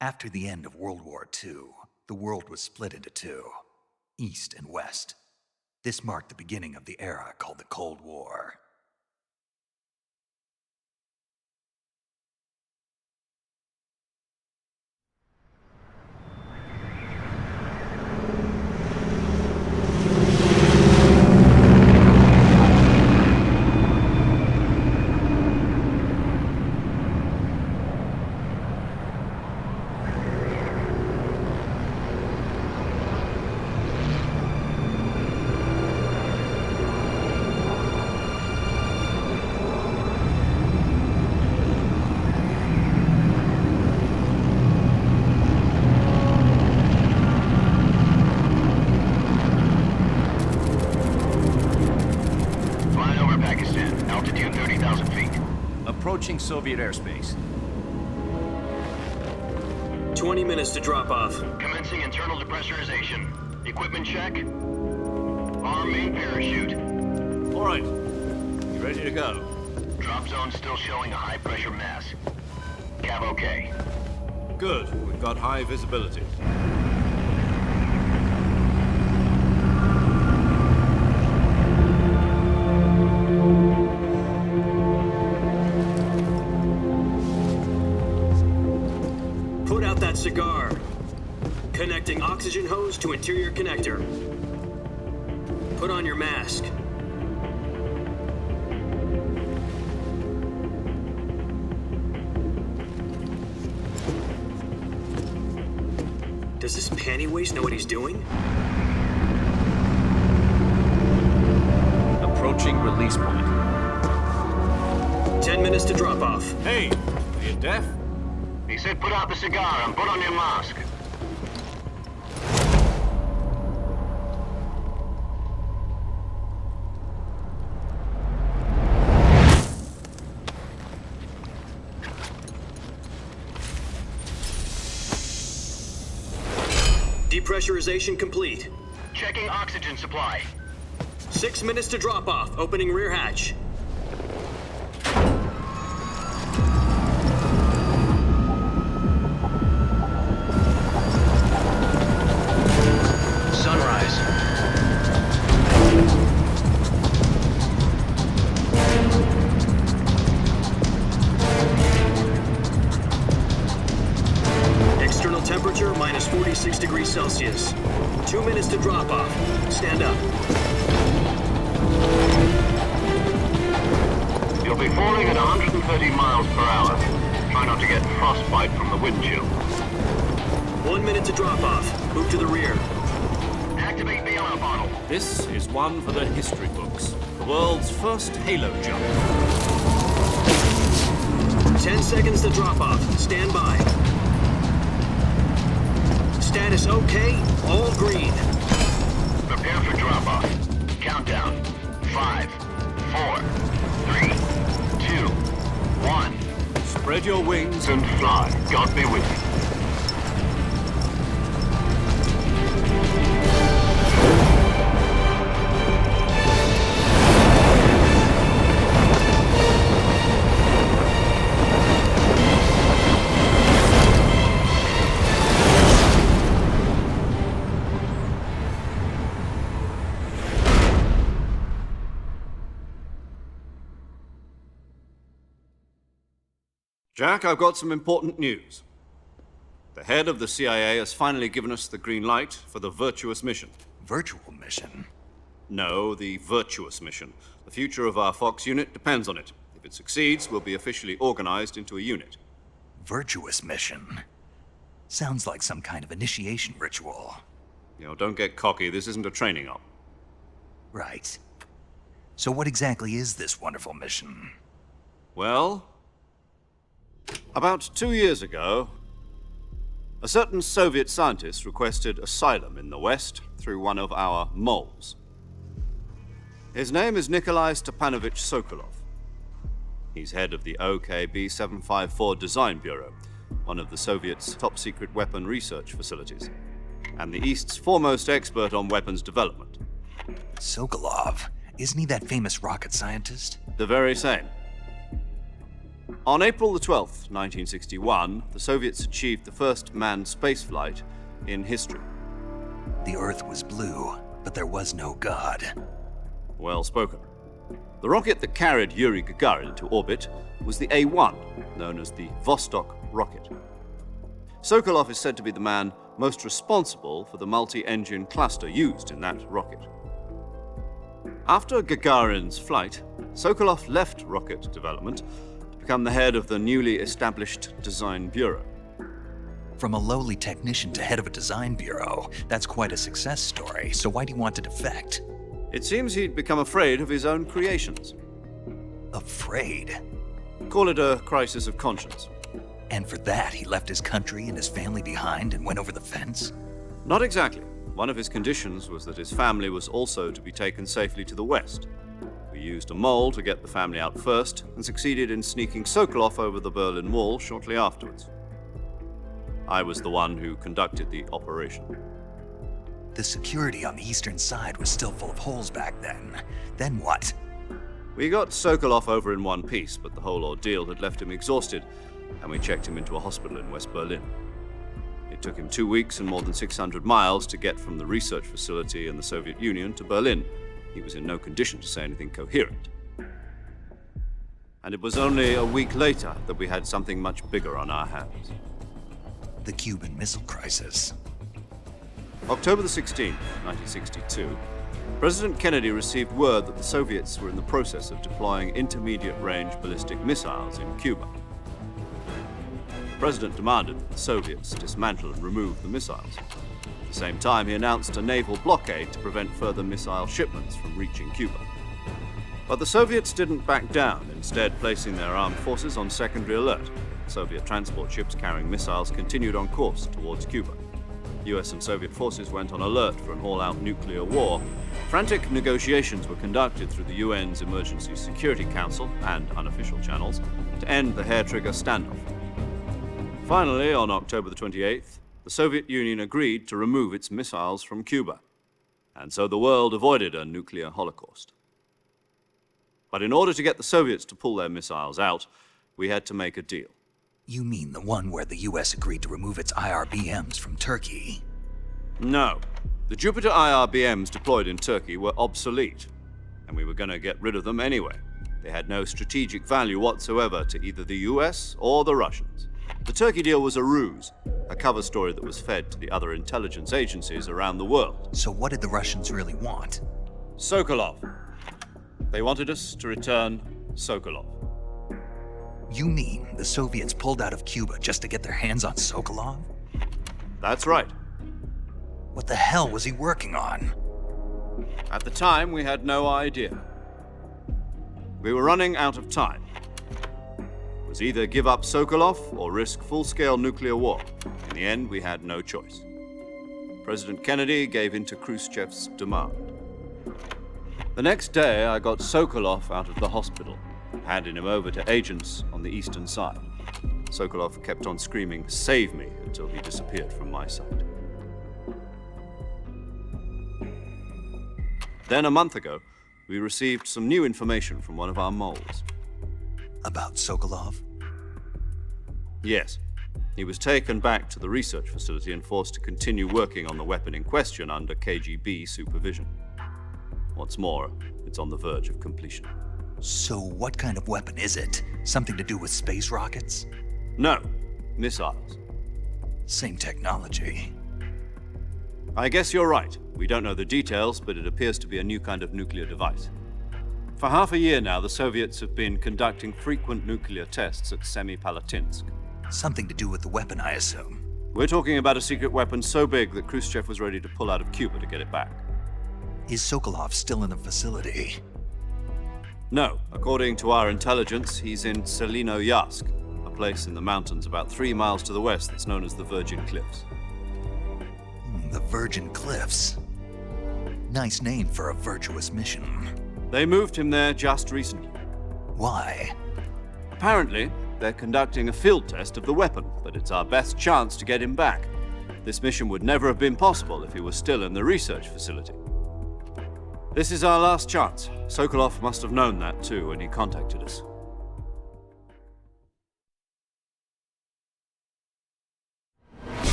After the end of World War II, the world was split into two, East and West. This marked the beginning of the era called the Cold War. Approaching Soviet airspace. 20 minutes to drop off. Commencing internal depressurization. Equipment check. Arm main parachute. All right. You ready to go? Drop zone still showing a high pressure mass. Cav okay. Good. We've got high visibility. Put out that cigar. Connecting oxygen hose to interior connector. Put on your mask. Does this panty waste know what he's doing? Approaching release point. 10 minutes to drop off. Hey, are you deaf? He said put out the cigar and put on your mask. Depressurization complete. Checking oxygen supply. 6 minutes to drop off. Opening rear hatch. Sunrise. External temperature minus 46 degrees Celsius. 2 minutes to drop off. Stand up. You'll be falling at 130 miles per hour. Try not to get frostbite from the wind chill. 1 minute to drop off. Move to the rear. Activate the air bottle. This is one for the history books. The world's first halo jump. 10 seconds to drop off. Stand by. Status okay. All green. Prepare for drop-off. Countdown. 5, 4, 3, 2, 1. Spread your wings And fly. God be with you. Jack, I've got some important news. The head of the CIA has finally given us the green light for the virtuous mission. Virtual mission? No, the virtuous mission. The future of our Fox unit depends on it. If it succeeds, we'll be officially organized into a unit. Virtuous mission? Sounds like some kind of initiation ritual. You know, don't get cocky. This isn't a training op. Right. So what exactly is this wonderful mission? Well, about 2 years ago, a certain Soviet scientist requested asylum in the West through one of our moles. His name is Nikolai Stepanovich Sokolov. He's head of the OKB 754 Design Bureau, one of the Soviets' top-secret weapon research facilities, and the East's foremost expert on weapons development. Sokolov? Isn't he that famous rocket scientist? The very same. On April the 12th, 1961, the Soviets achieved the first manned spaceflight in history. The Earth was blue, but there was no God. Well spoken. The rocket that carried Yuri Gagarin into orbit was the A-1, known as the Vostok rocket. Sokolov is said to be the man most responsible for the multi-engine cluster used in that rocket. After Gagarin's flight, Sokolov left rocket development to become the head of the newly established Design Bureau. From a lowly technician to head of a design bureau, that's quite a success story, so why'd he want to defect? It seems he'd become afraid of his own creations. Afraid? Call it a crisis of conscience. And for that, he left his country and his family behind and went over the fence? Not exactly. One of his conditions was that his family was also to be taken safely to the west. We used a mole to get the family out first and succeeded in sneaking Sokolov over the Berlin Wall shortly afterwards. I was the one who conducted the operation. The security on the eastern side was still full of holes back then. Then what? We got Sokolov over in one piece, but the whole ordeal had left him exhausted, and we checked him into a hospital in West Berlin. It took him 2 weeks and more than 600 miles to get from the research facility in the Soviet Union to Berlin. He was in no condition to say anything coherent. And it was only a week later that we had something much bigger on our hands. The Cuban Missile Crisis. October the 16th, 1962, President Kennedy received word that the Soviets were in the process of deploying intermediate-range ballistic missiles in Cuba. The President demanded that the Soviets dismantle and remove the missiles. At the same time, he announced a naval blockade to prevent further missile shipments from reaching Cuba. But the Soviets didn't back down, instead placing their armed forces on secondary alert. Soviet transport ships carrying missiles continued on course towards Cuba. US and Soviet forces went on alert for an all-out nuclear war. Frantic negotiations were conducted through the UN's Emergency Security Council and unofficial channels to end the hair-trigger standoff. Finally, on October the 28th, the Soviet Union agreed to remove its missiles from Cuba, and so the world avoided a nuclear holocaust. But in order to get the Soviets to pull their missiles out, we had to make a deal. You mean the one where the US agreed to remove its IRBMs from Turkey? No. The Jupiter IRBMs deployed in Turkey were obsolete, and we were going to get rid of them anyway. They had no strategic value whatsoever to either the US or the Russians. The Turkey deal was a ruse, a cover story that was fed to the other intelligence agencies around the world. So what did the Russians really want? Sokolov. They wanted us to return Sokolov. You mean the Soviets pulled out of Cuba just to get their hands on Sokolov? That's right. What the hell was he working on? At the time, we had no idea. We were running out of time. It was either give up Sokolov or risk full-scale nuclear war. In the end, we had no choice. President Kennedy gave in to Khrushchev's demand. The next day, I got Sokolov out of the hospital, handing him over to agents on the eastern side. Sokolov kept on screaming, "Save me," until he disappeared from my sight. Then a month ago, we received some new information from one of our moles. About Sokolov? Yes. He was taken back to the research facility and forced to continue working on the weapon in question under KGB supervision. What's more, it's on the verge of completion. So what kind of weapon is it? Something to do with space rockets? No, missiles. Same technology. I guess you're right. We don't know the details, but it appears to be a new kind of nuclear device. For half a year now, the Soviets have been conducting frequent nuclear tests at Semipalatinsk. Something to do with the weapon, I assume. We're talking about a secret weapon so big that Khrushchev was ready to pull out of Cuba to get it back. Is Sokolov still in the facility? No. According to our intelligence, he's in Selinoyarsk, a place in the mountains about 3 miles to the west that's known as the Virgin Cliffs. The Virgin Cliffs. Nice name for a virtuous mission. They moved him there just recently. Why? Apparently, they're conducting a field test of the weapon, but it's our best chance to get him back. This mission would never have been possible if he was still in the research facility. This is our last chance. Sokolov must have known that too when he contacted us.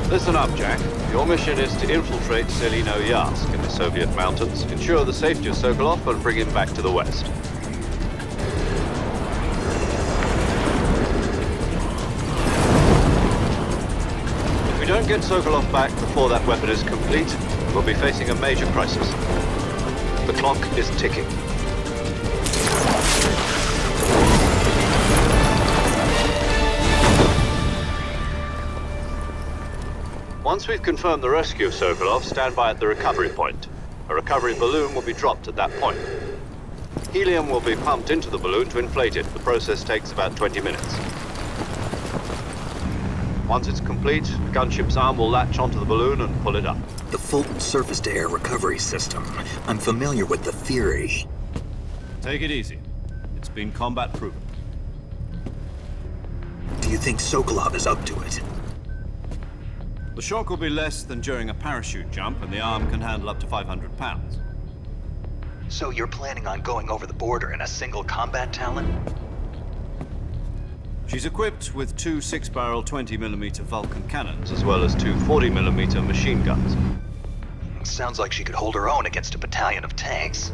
Listen up, Jack. Your mission is to infiltrate Selino Yask in the Soviet mountains, ensure the safety of Sokolov, and bring him back to the west. If we don't get Sokolov back before that weapon is complete, we'll be facing a major crisis. The clock is ticking. Once we've confirmed the rescue of Sokolov, stand by at the recovery point. A recovery balloon will be dropped at that point. Helium will be pumped into the balloon to inflate it. The process takes about 20 minutes. Once it's complete, the gunship's arm will latch onto the balloon and pull it up. The Fulton surface-to-air recovery system. I'm familiar with the theory. Take it easy. It's been combat-proven. Do you think Sokolov is up to it? The shock will be less than during a parachute jump, and the arm can handle up to 500 pounds. So you're planning on going over the border in a single combat Talon? She's equipped with two 6-barrel 20mm Vulcan cannons, as well as two 40mm machine guns. Sounds like she could hold her own against a battalion of tanks.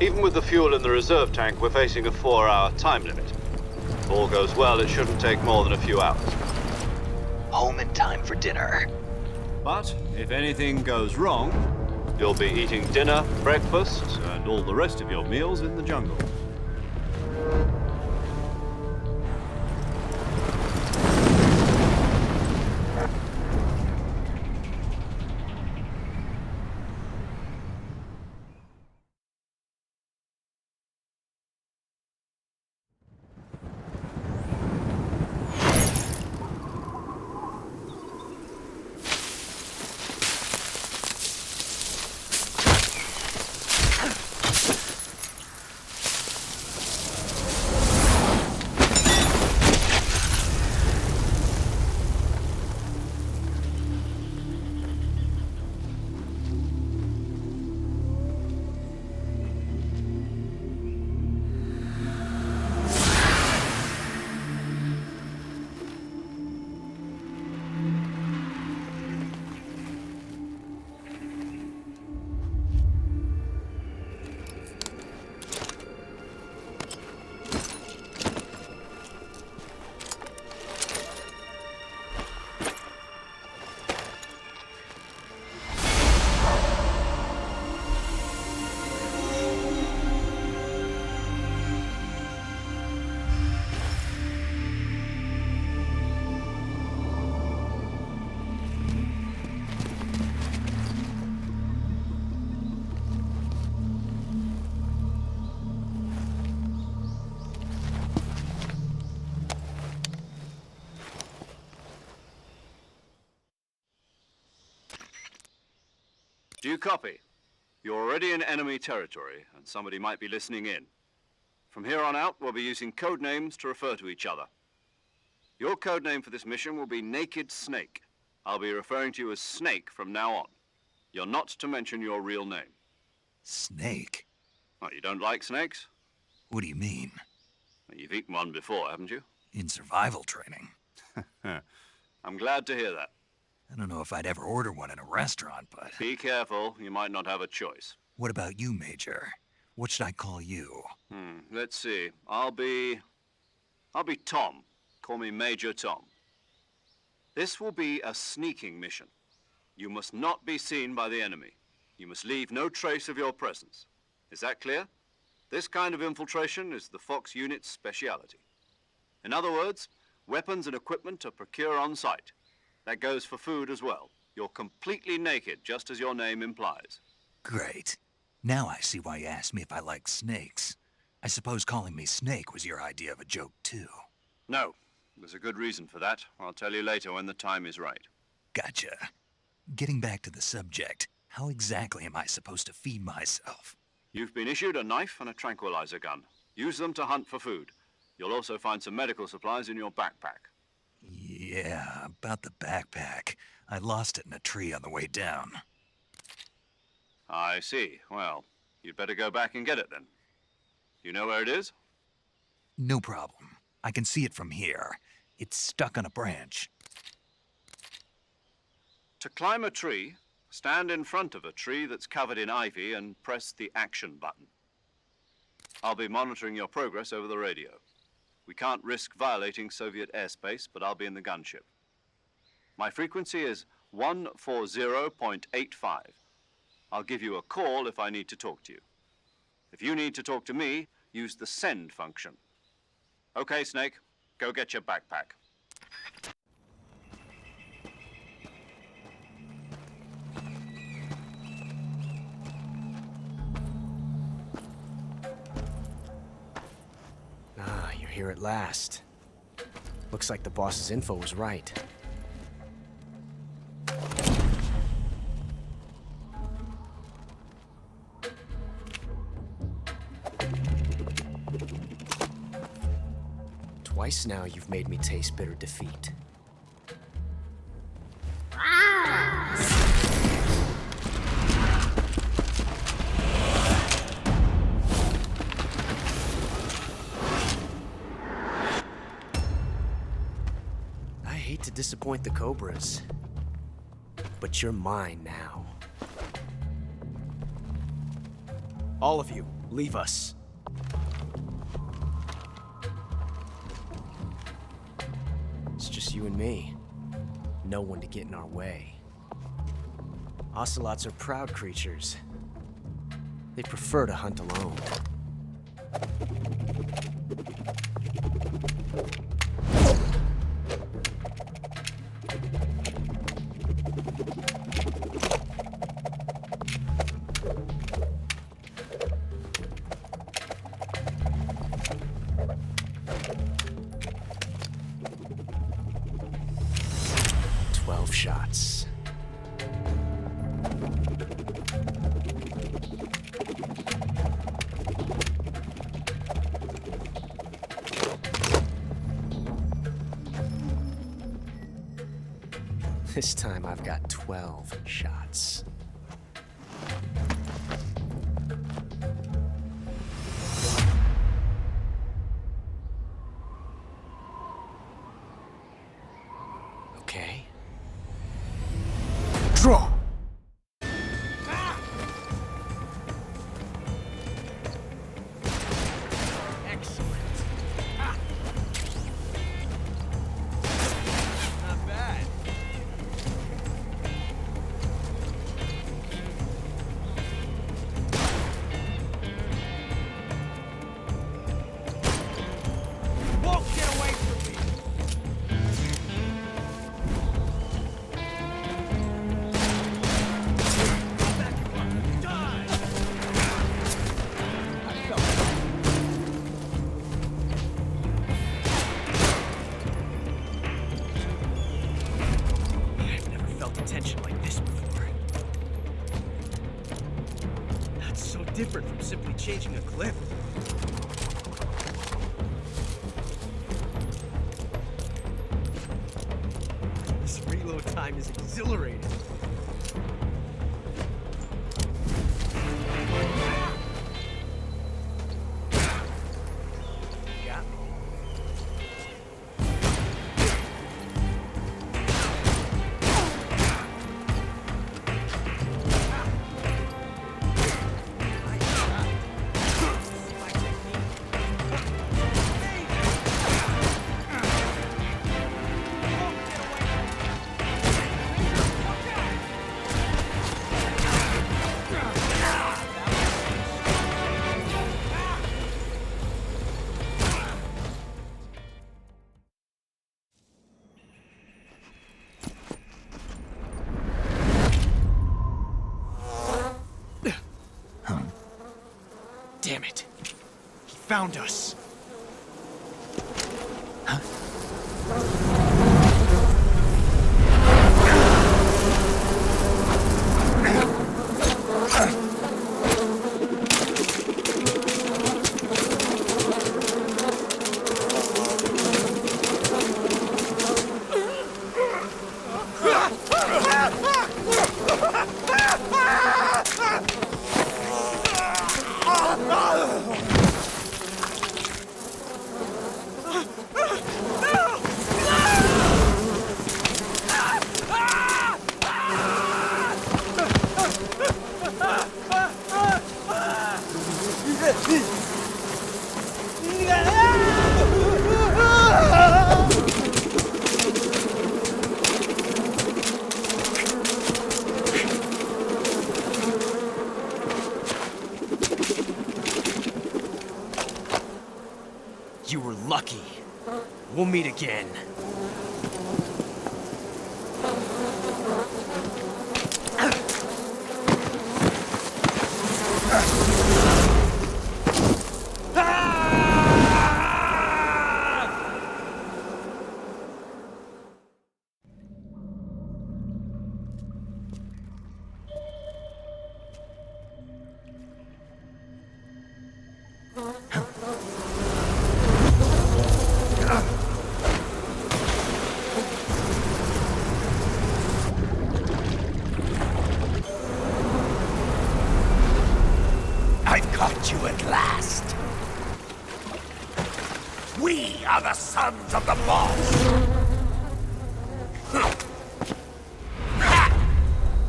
Even with the fuel in the reserve tank, we're facing a 4-hour time limit. If all goes well, it shouldn't take more than a few hours. Home in time for dinner. But if anything goes wrong, you'll be eating dinner, breakfast, and all the rest of your meals in the jungle. Do you copy? You're already in enemy territory, and somebody might be listening in. From here on out, we'll be using code names to refer to each other. Your code name for this mission will be Naked Snake. I'll be referring to you as Snake from now on. You're not to mention your real name. Snake? Oh, you don't like snakes? What do you mean? Well, you've eaten one before, haven't you? In survival training. I'm glad to hear that. I don't know if I'd ever order one in a restaurant, but... Be careful, you might not have a choice. What about you, Major? What should I call you? Let's see. I'll be Tom. Call me Major Tom. This will be a sneaking mission. You must not be seen by the enemy. You must leave no trace of your presence. Is that clear? This kind of infiltration is the Fox unit's speciality. In other words, weapons and equipment are procured on site. That goes for food as well. You're completely naked, just as your name implies. Great. Now I see why you asked me if I like snakes. I suppose calling me Snake was your idea of a joke, too. No. There's a good reason for that. I'll tell you later when the time is right. Gotcha. Getting back to the subject, how exactly am I supposed to feed myself? You've been issued a knife and a tranquilizer gun. Use them to hunt for food. You'll also find some medical supplies in your backpack. Yeah, about the backpack. I lost it in a tree on the way down. I see. Well, you'd better go back and get it then. You know where it is? No problem. I can see it from here. It's stuck on a branch. To climb a tree, stand in front of a tree that's covered in ivy and press the action button. I'll be monitoring your progress over the radio. We can't risk violating Soviet airspace, but I'll be in the gunship. My frequency is 140.85. I'll give you a call if I need to talk to you. If you need to talk to me, use the send function. Okay, Snake, go get your backpack. Ah, you're here at last. Looks like the boss's info was right. Twice now you've made me taste bitter defeat. I hate to disappoint the Cobras, but you're mine now. All of you, leave us. It's just you and me. No one to get in our way. Ocelots are proud creatures. They prefer to hunt alone. Shots. This time I've got 12 shots. Okay. Draw! Excellent. Not bad. Won't get away from me! Tension like this before. That's so different from simply changing a clip. This reload time is exhilarating. Got me. Damn it. He found us. We'll meet again. I've caught you at last. We are the sons of the boss.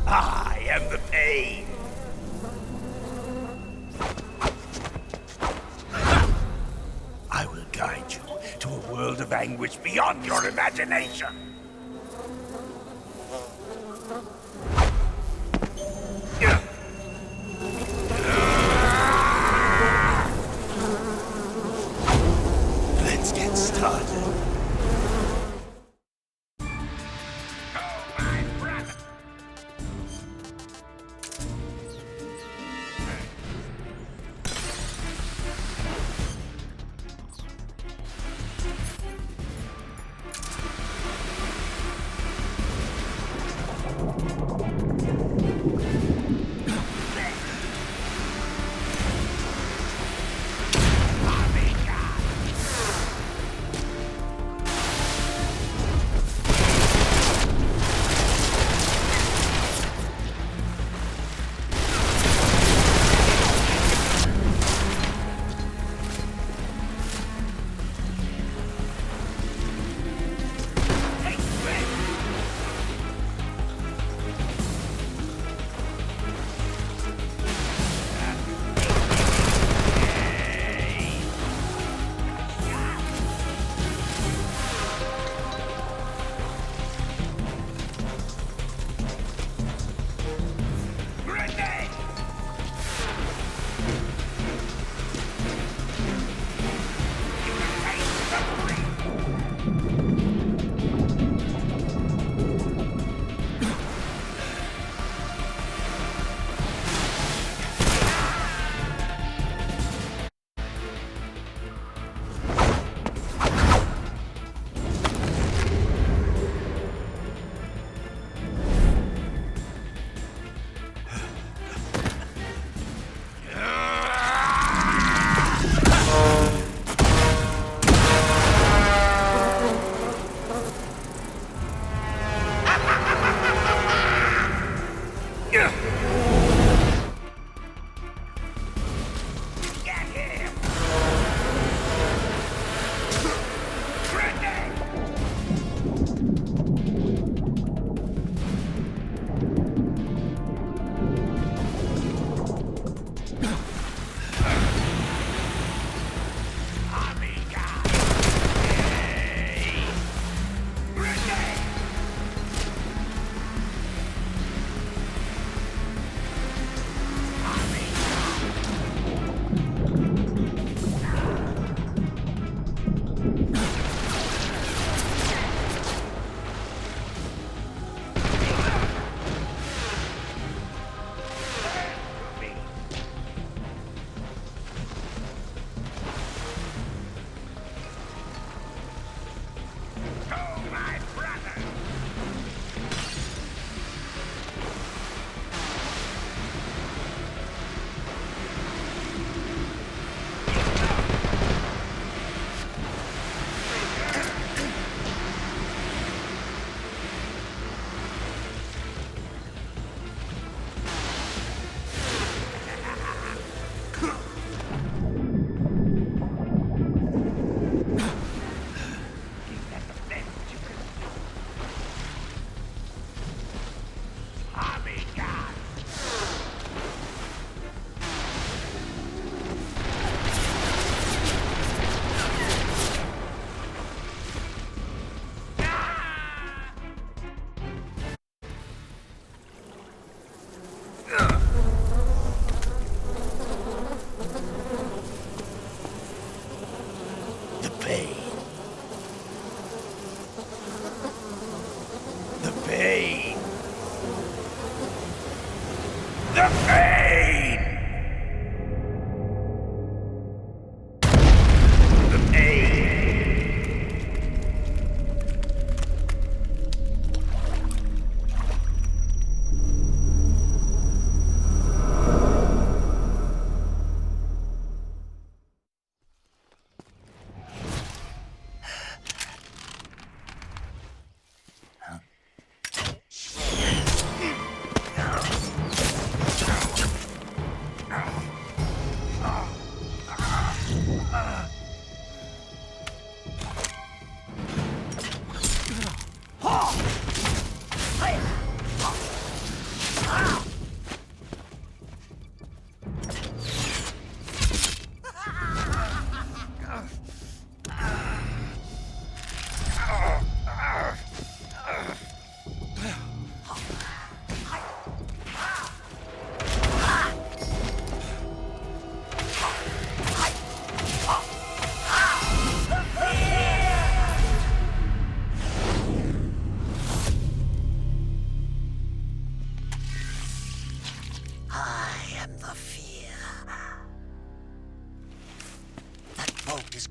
I am the pain. I will guide you to a world of anguish beyond your imagination. Let's get started.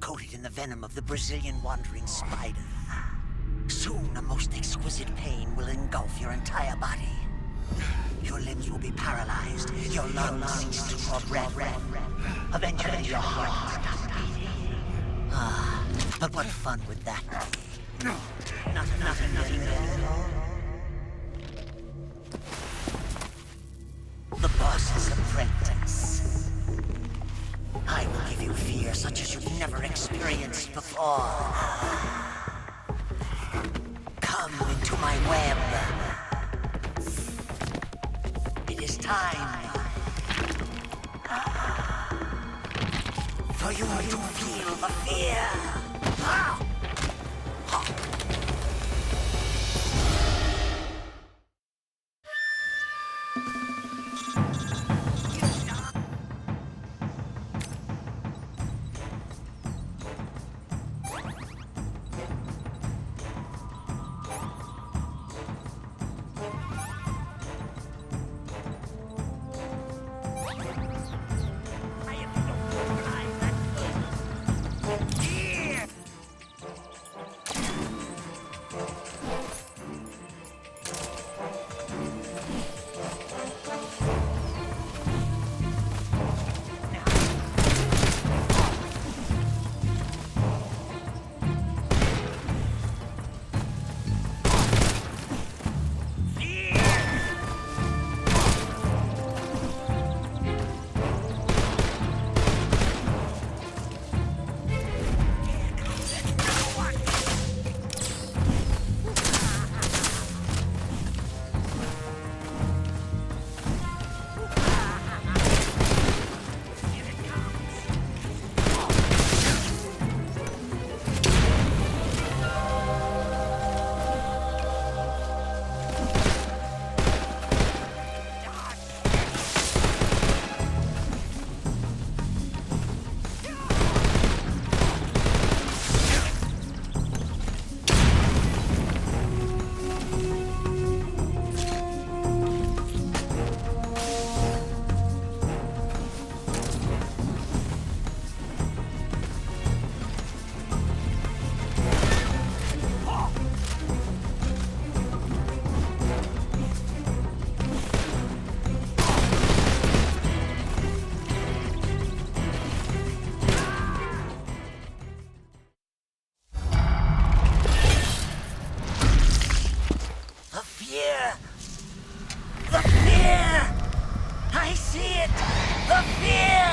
coated in the venom of the Brazilian wandering spider. Soon, a most exquisite pain will engulf your entire body. Your limbs will be paralyzed, your lungs cease to draw breath. Eventually, your heart will stop beating. Ah, but what fun would that be? Nothing better. The boss's apprentice. I will give you fear such as you've never experienced before. Come into my web. It is time for you to feel the fear. The fear! I see it! The fear!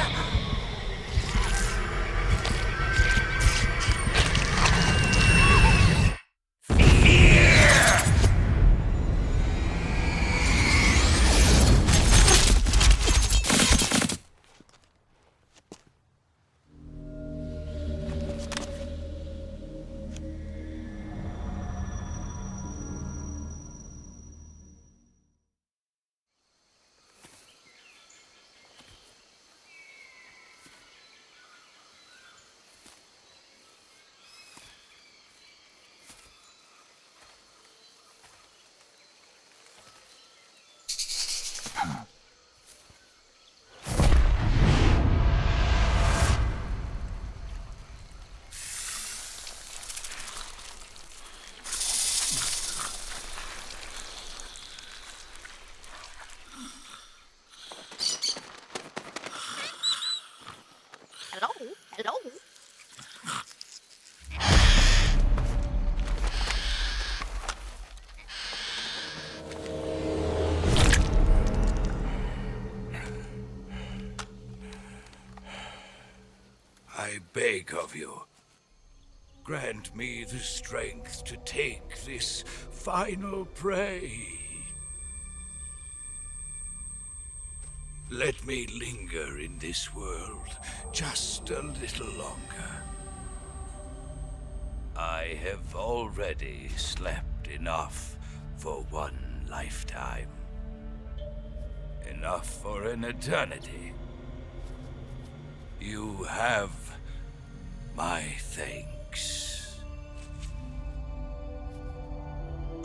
Hello? I beg of you, grant me the strength to take this final prey. Let me linger in this world just a little longer. I have already slept enough for one lifetime. Enough for an eternity. You have my thanks.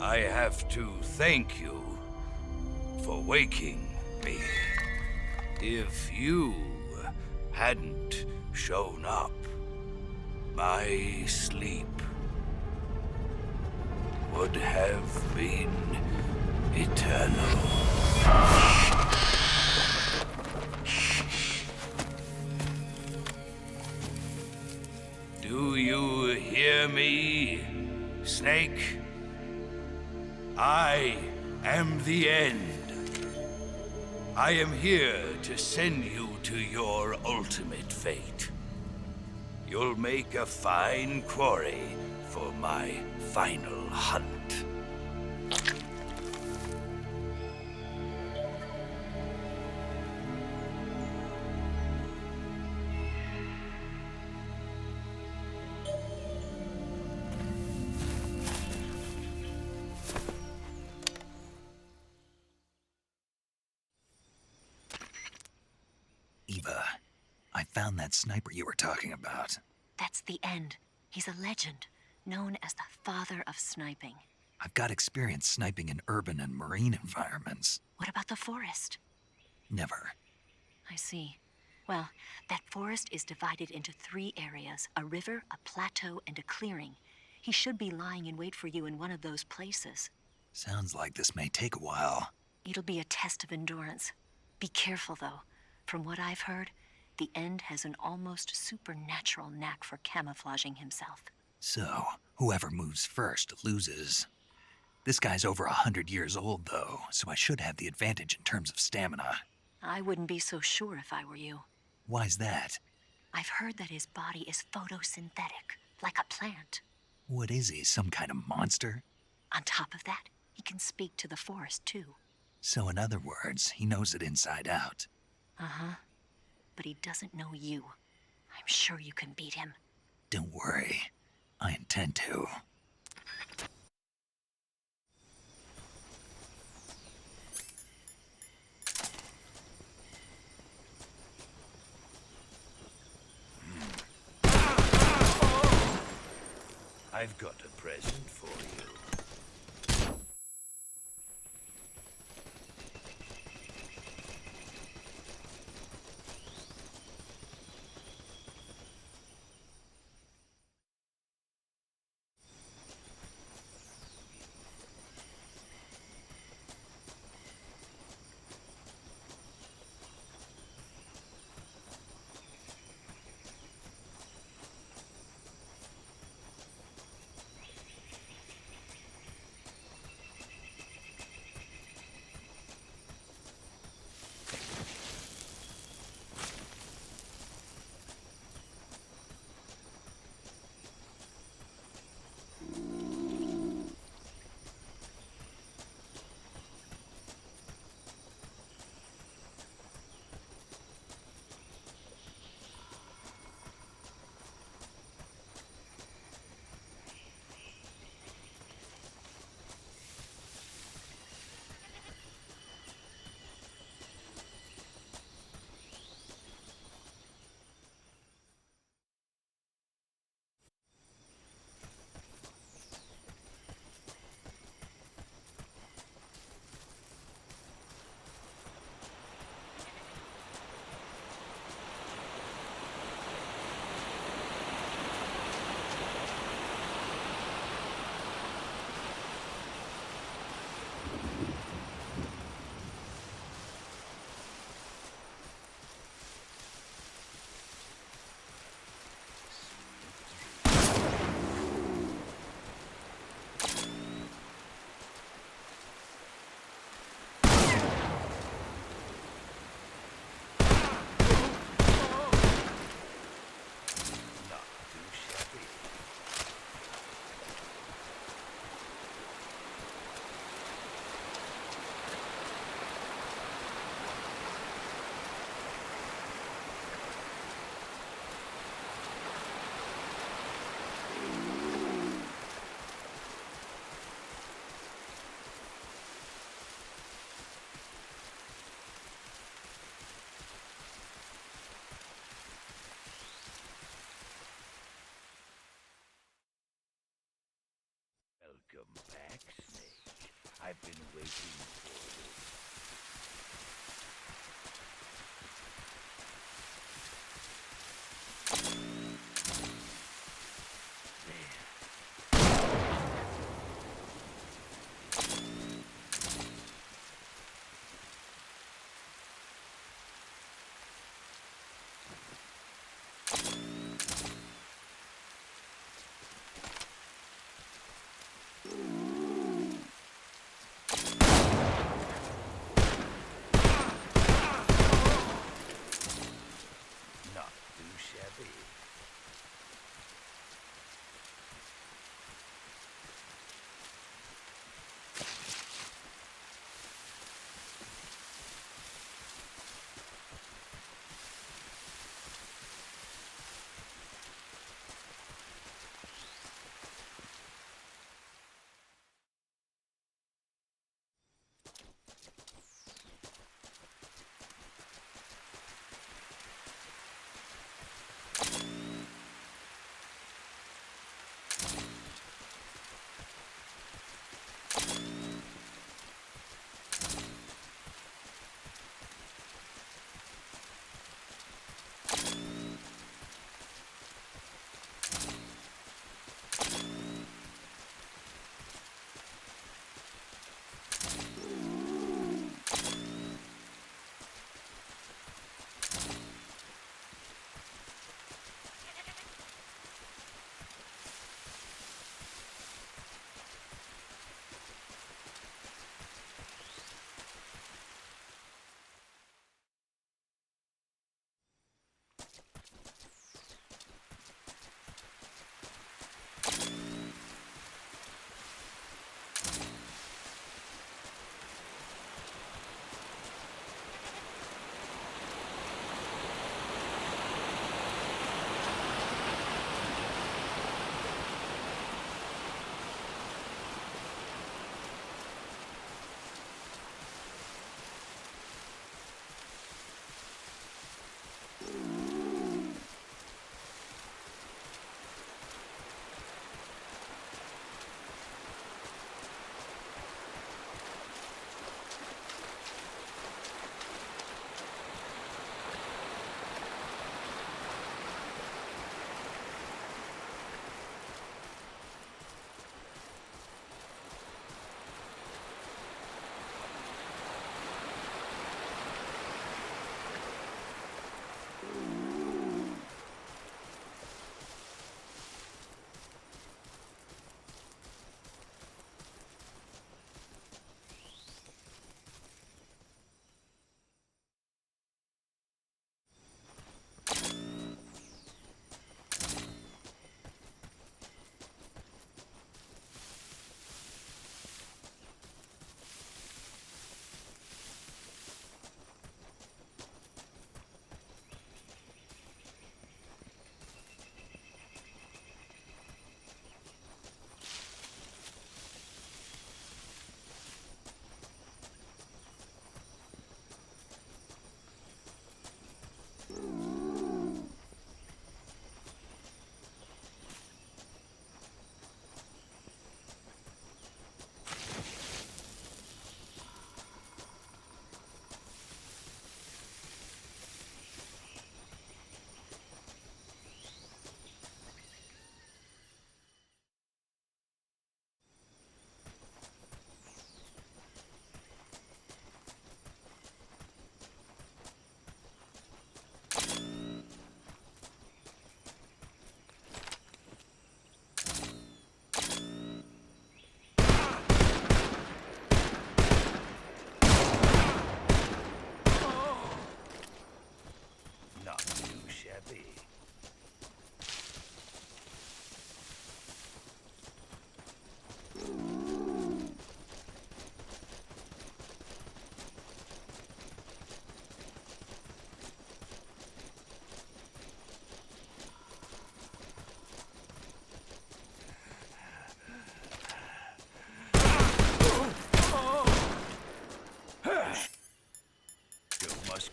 I have to thank you for waking me. If you hadn't shown up, My sleep would have been eternal. Do you hear me, Snake? I am the end. I am here to send you to your ultimate fate. You'll make a fine quarry for my final hunt. Eva, I found that sniper you were talking about. That's the end. He's a legend, known as the father of sniping. I've got experience sniping in urban and marine environments. What about the forest? Never. I see. Well, that forest is divided into 3 areas, a river, a plateau, and a clearing. He should be lying in wait for you in one of those places. Sounds like this may take a while. It'll be a test of endurance. Be careful, though. From what I've heard, the End has an almost supernatural knack for camouflaging himself. So, whoever moves first loses. This guy's over 100 years old, though, so I should have the advantage in terms of stamina. I wouldn't be so sure if I were you. Why's that? I've heard that his body is photosynthetic, like a plant. What is he, some kind of monster? On top of that, he can speak to the forest, too. So in other words, he knows it inside out. Uh-huh. But he doesn't know you. I'm sure you can beat him. Don't worry. I intend to. I've got a present for you.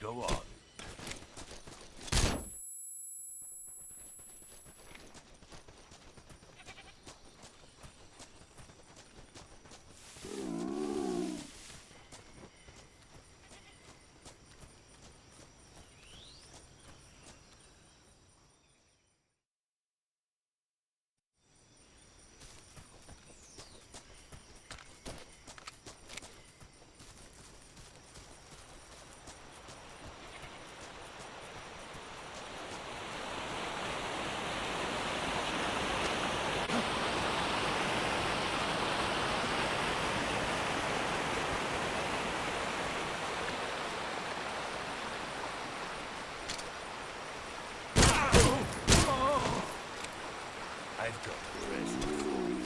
go on. I've got a present for you.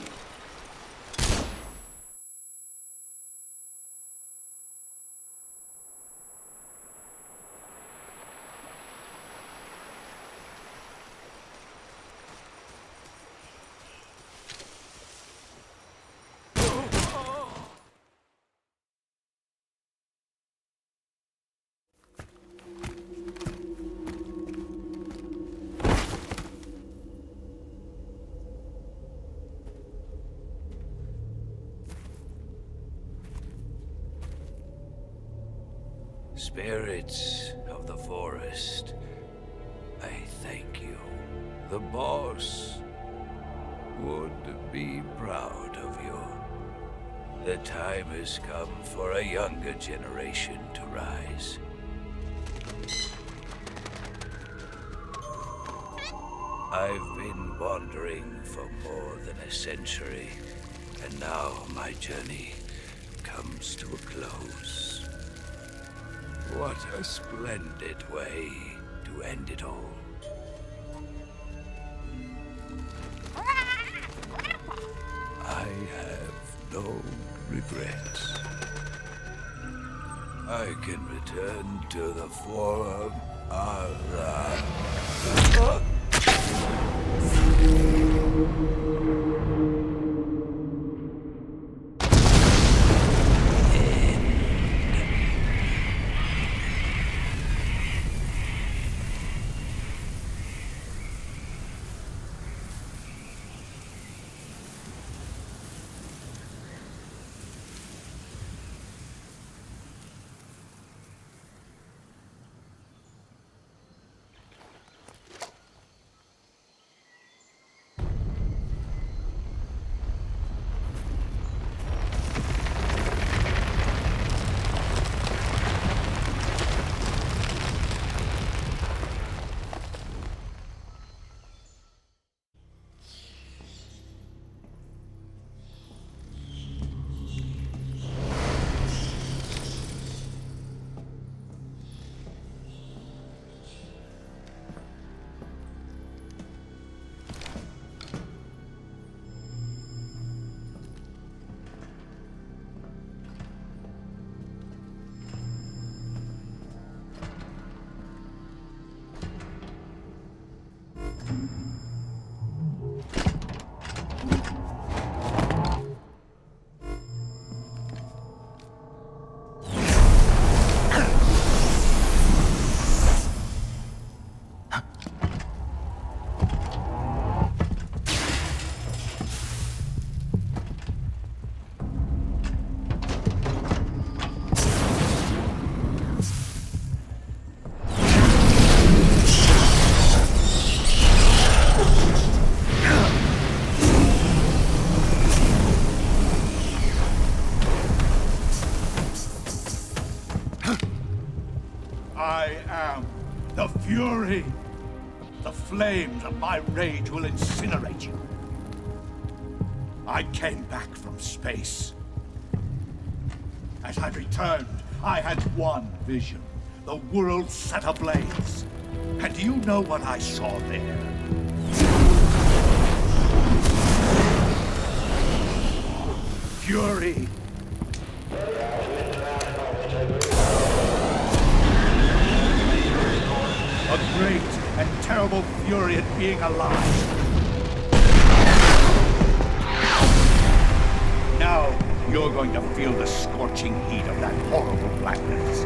Spirits of the forest, I thank you. The boss would be proud of you. The time has come for a younger generation to rise. I've been wandering for more than a century, and now my journey comes to a close. What a splendid way to end it all. I have no regrets. I can return to the Forum I am the Fury. The flames of my rage will incinerate you. I came back from space. As I returned, I had one vision. The world set ablaze. And do you know what I saw there? Fury. A great and terrible fury at being alive. Now, you're going to feel the scorching heat of that horrible blackness.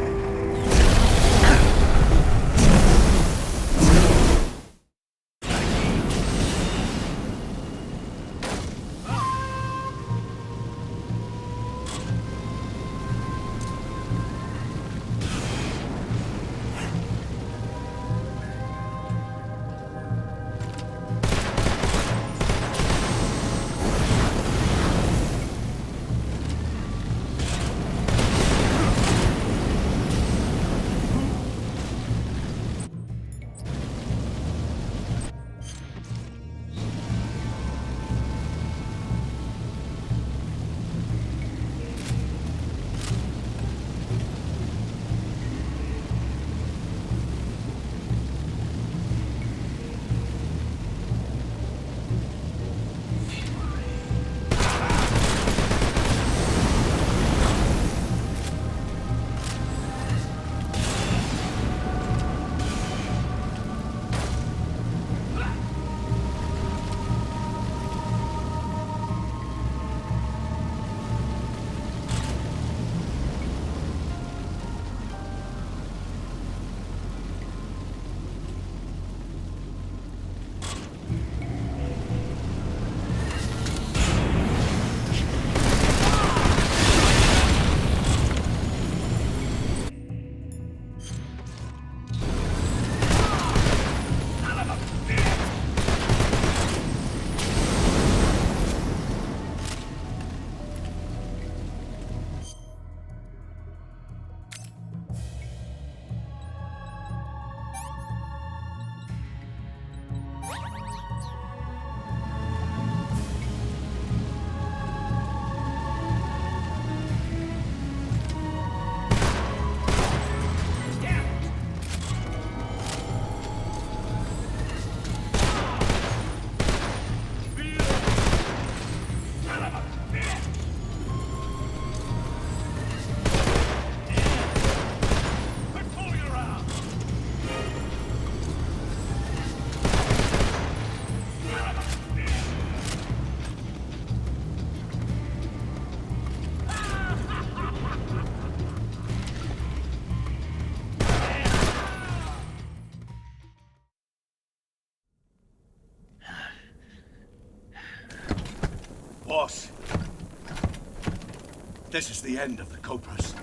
This is the end of the Cobras.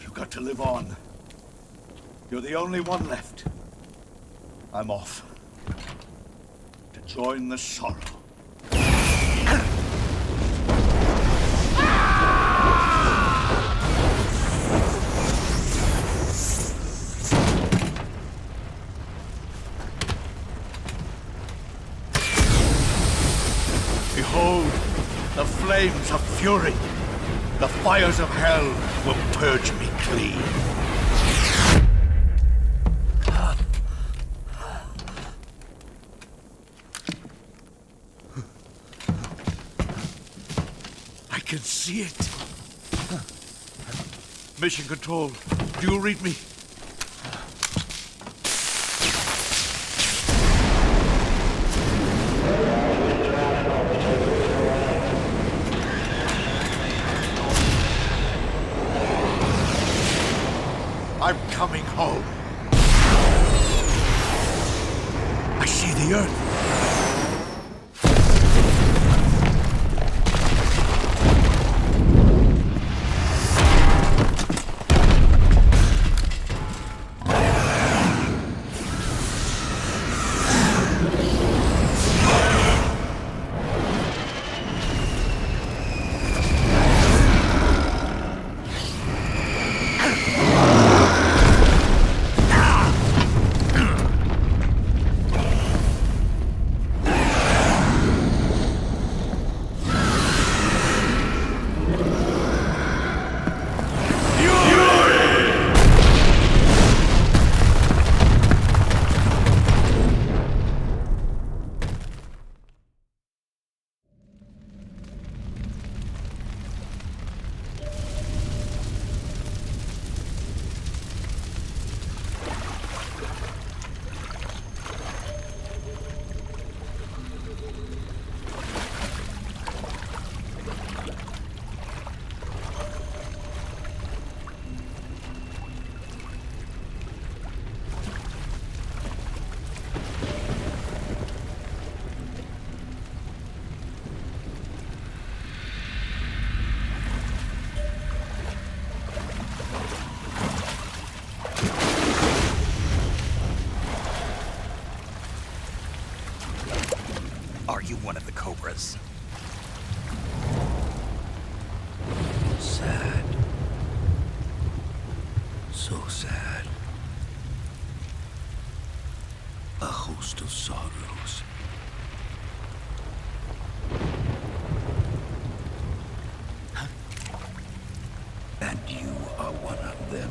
You've got to live on. You're the only one left. I'm off. To join the sorrow. Behold, the flames of fury. The fires of hell will purge me clean. I can see it. Mission Control, do you read me? I'm coming home. I see the Earth. Are you one of the Cobras? Sad. So sad. A host of sorrows. And you are one of them.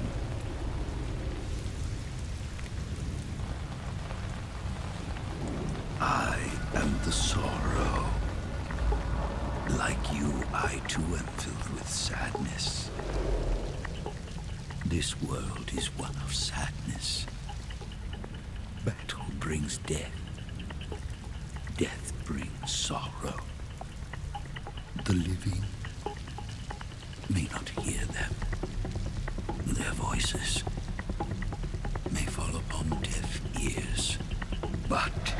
I am the sorrow. Like you, I too am filled with sadness. This world is one of sadness. Battle brings death. Death brings sorrow. The living may not hear them. Their voices may fall upon deaf ears. But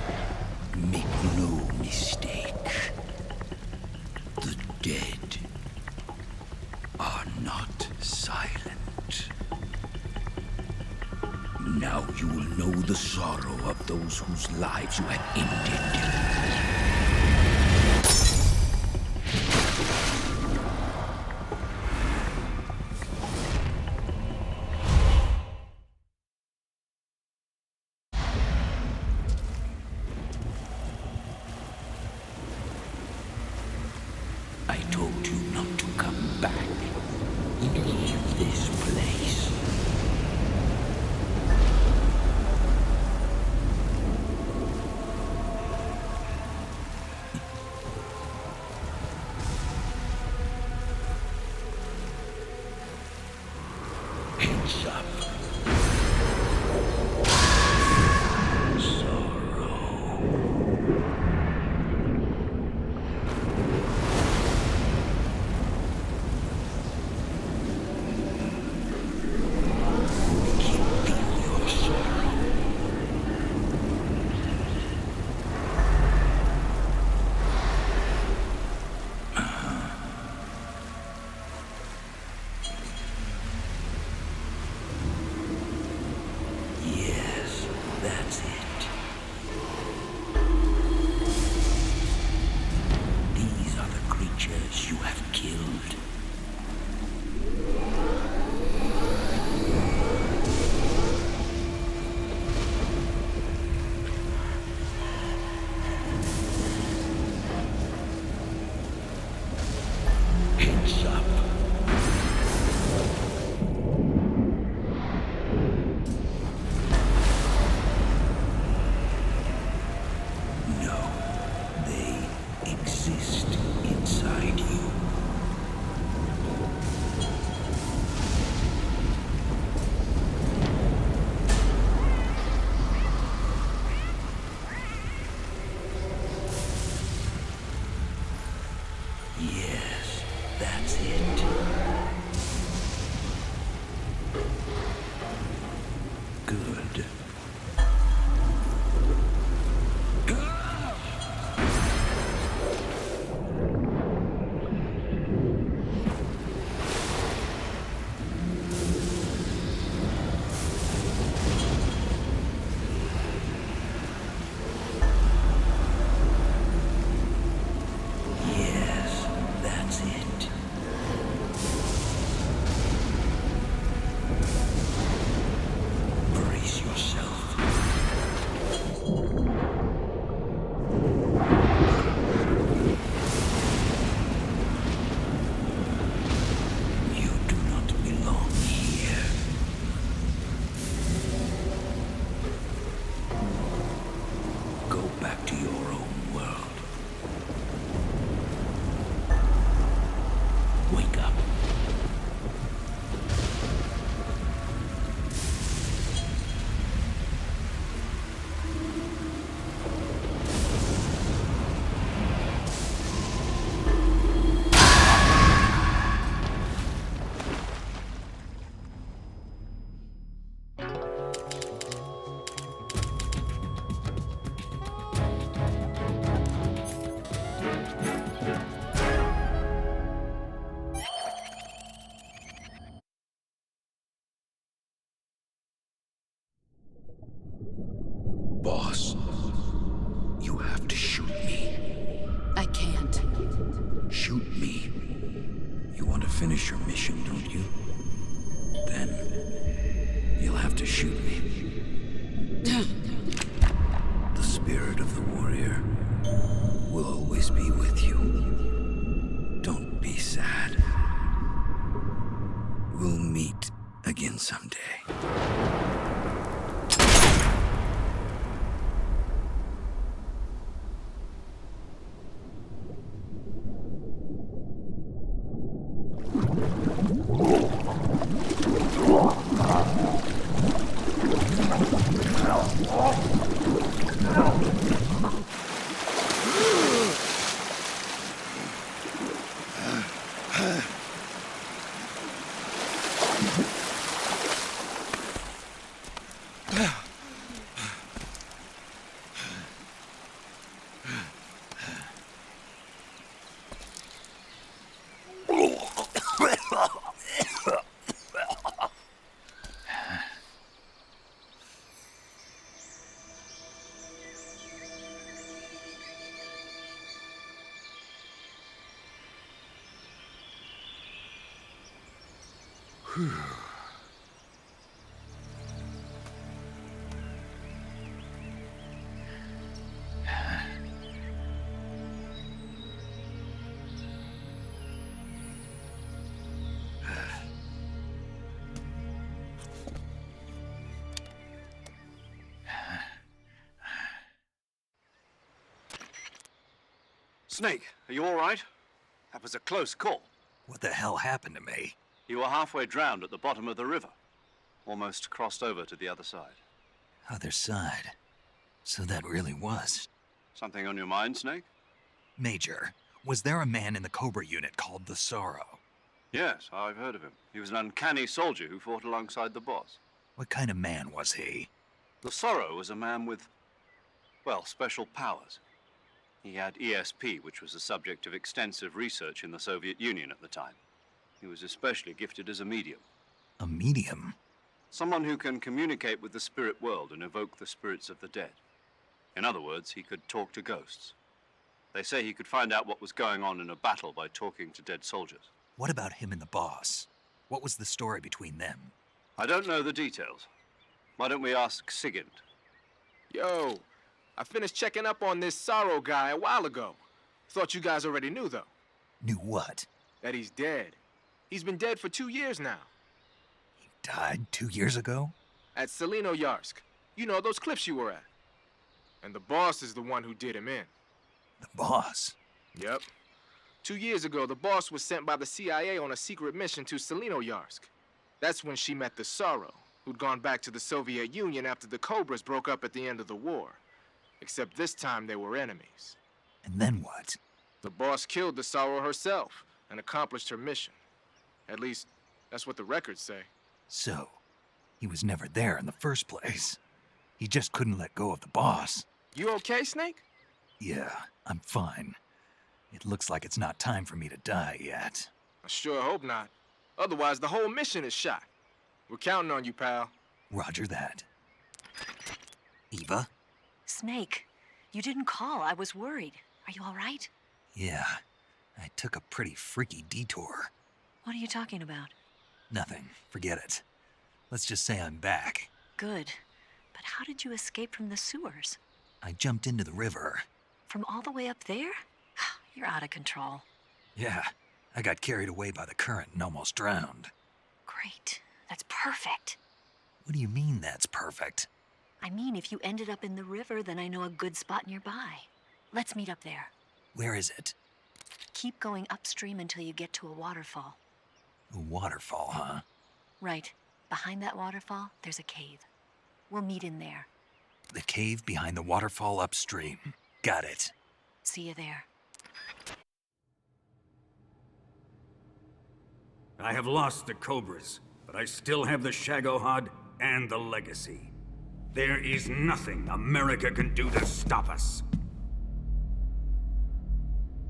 make no mistake, the dead are not silent. Now you will know the sorrow of those whose lives you have ended. I told you not to come back. Leave this place. Heads up. Brace yourself. You do not belong here. Go back to your own world. Wake up. Boss, you have to shoot me. I can't. Shoot me. You want to finish your mission, don't you? Then you'll have to shoot me. The spirit of the warrior will always be with you. Don't be sad. We'll meet again someday. Snake, are you all right? That was a close call. What the hell happened to me? You were halfway drowned at the bottom of the river. Almost crossed over to the other side. Other side. So that really was. Something on your mind, Snake? Major, was there a man in the Cobra unit called the Sorrow? Yes, I've heard of him. He was an uncanny soldier who fought alongside the boss. What kind of man was he? The Sorrow was a man with, well, special powers. He had ESP, which was the subject of extensive research in the Soviet Union at the time. He was especially gifted as a medium. A medium? Someone who can communicate with the spirit world and evoke the spirits of the dead. In other words, he could talk to ghosts. They say he could find out what was going on in a battle by talking to dead soldiers. What about him and the boss? What was the story between them? I don't know the details. Why don't we ask Sigint? Yo, I finished checking up on this Sorrow guy a while ago. Thought you guys already knew, though. Knew what? That he's dead. He's been dead for 2 years now. He died 2 years ago? At Selino-Yarsk. You know, those cliffs you were at. And the boss is the one who did him in. The boss? Yep. 2 years ago, the boss was sent by the CIA on a secret mission to Selino-Yarsk. That's when she met the Sorrow, who'd gone back to the Soviet Union after the Cobras broke up at the end of the war. Except this time they were enemies. And then what? The boss killed the Sorrow herself and accomplished her mission. At least, that's what the records say. So, he was never there in the first place. He just couldn't let go of the boss. You okay, Snake? Yeah, I'm fine. It looks like it's not time for me to die yet. I sure hope not. Otherwise, the whole mission is shot. We're counting on you, pal. Roger that. Eva? Snake, you didn't call. I was worried. Are you all right? Yeah, I took a pretty freaky detour. What are you talking about? Nothing. Forget it. Let's just say I'm back. Good. But how did you escape from the sewers? I jumped into the river. From all the way up there? You're out of control. Yeah, I got carried away by the current and almost drowned. Great. That's perfect. What do you mean that's perfect? I mean, if you ended up in the river, then I know a good spot nearby. Let's meet up there. Where is it? Keep going upstream until you get to a waterfall. A waterfall, huh? Right. Behind that waterfall, there's a cave. We'll meet in there. The cave behind the waterfall upstream. Got it. See you there. I have lost the Cobras, but I still have the Shagohod and the Legacy. There is nothing America can do to stop us.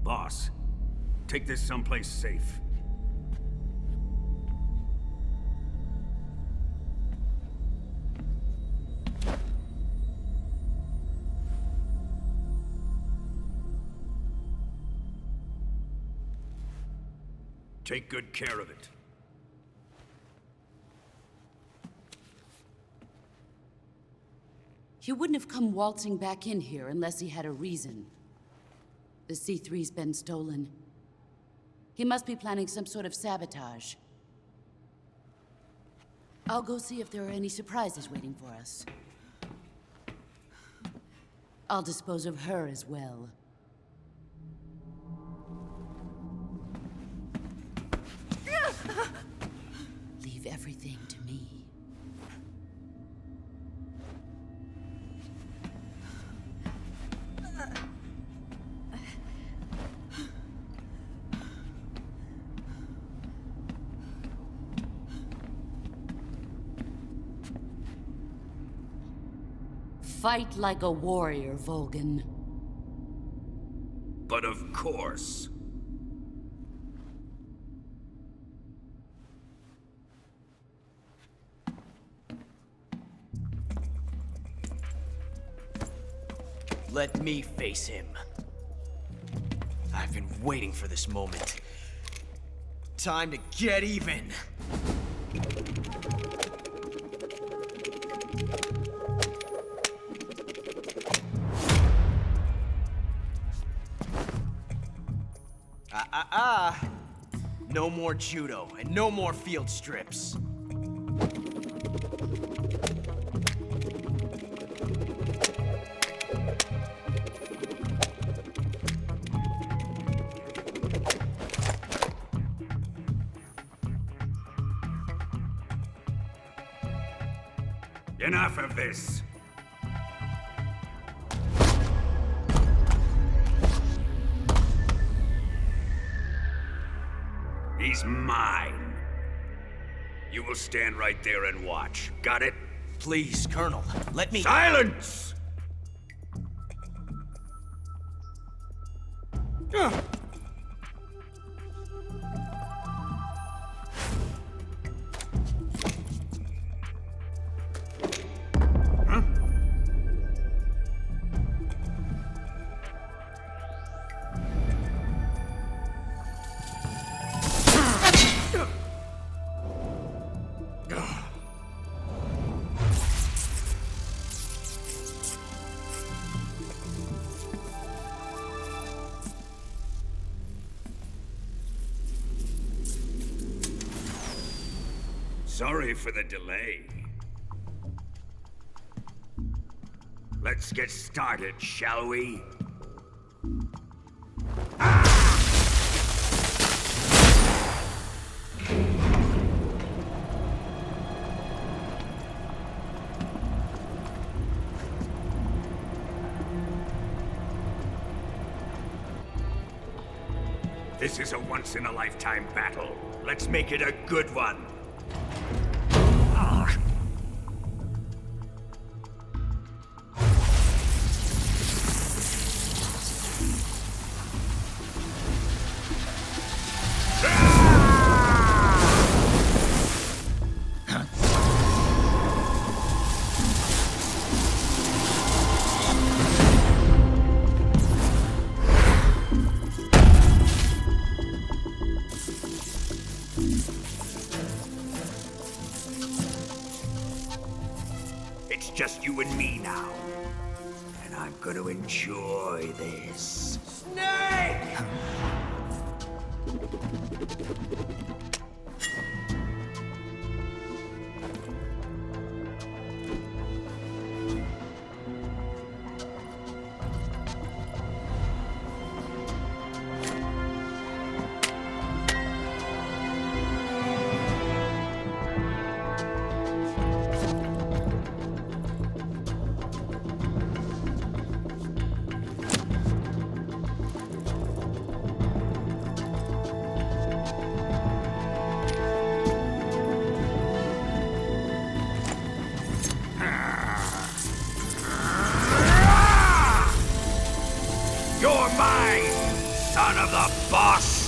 Boss, take this someplace safe. Take good care of it. He wouldn't have come waltzing back in here unless he had a reason. The C3's been stolen. He must be planning some sort of sabotage. I'll go see if there are any surprises waiting for us. I'll dispose of her as well. Leave everything to me. Fight like a warrior, Volgin. But of course. Let me face him. I've been waiting for this moment. Time to get even. No more judo, and no more field strips. Enough of this. He's mine. You will stand right there and watch. Got it? Please, Colonel, let me— Silence! Sorry for the delay. Let's get started, shall we? This is a once-in-a-lifetime battle. Let's make it a good one. It's just you and me now. And I'm gonna enjoy this. Snake! You're mine, son of the boss!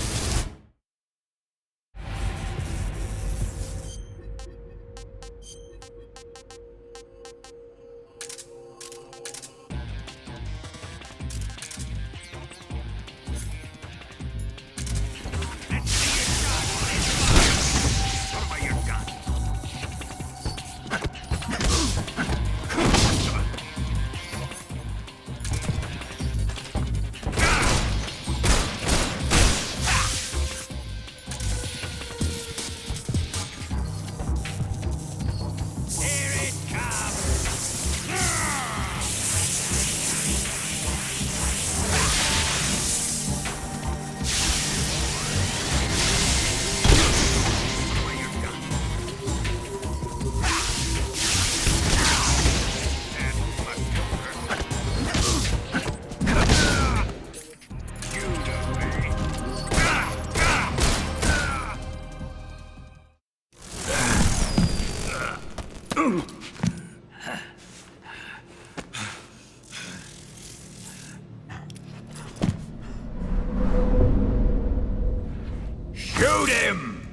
Shoot him!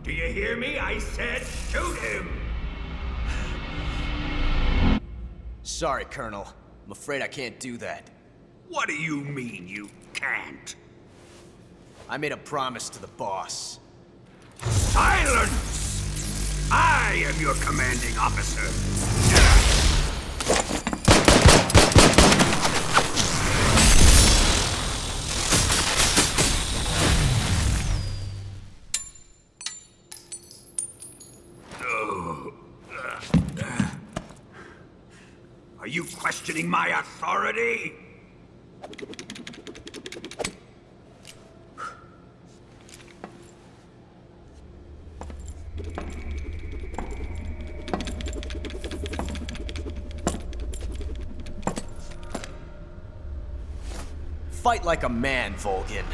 Do you hear me? I said shoot him! Sorry, Colonel. I'm afraid I can't do that. What do you mean you can't? I made a promise to the boss. Silence! I am your commanding officer. Are you questioning my authority? Fight like a man, Volgin.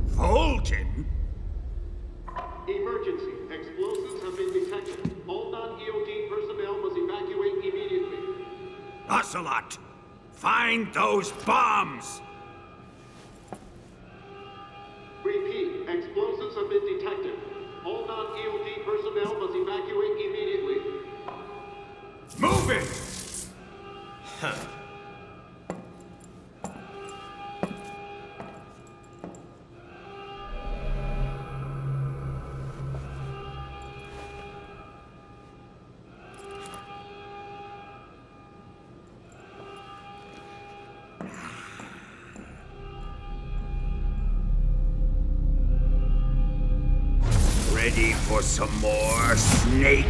Volgin? Emergency. Explosives have been detected. All non-EOD personnel must evacuate immediately. Ocelot! Find those bombs! Repeat. Explosives have been detected. All non-EOD personnel must evacuate immediately. Move it! Huh. Ready for some more, Snake?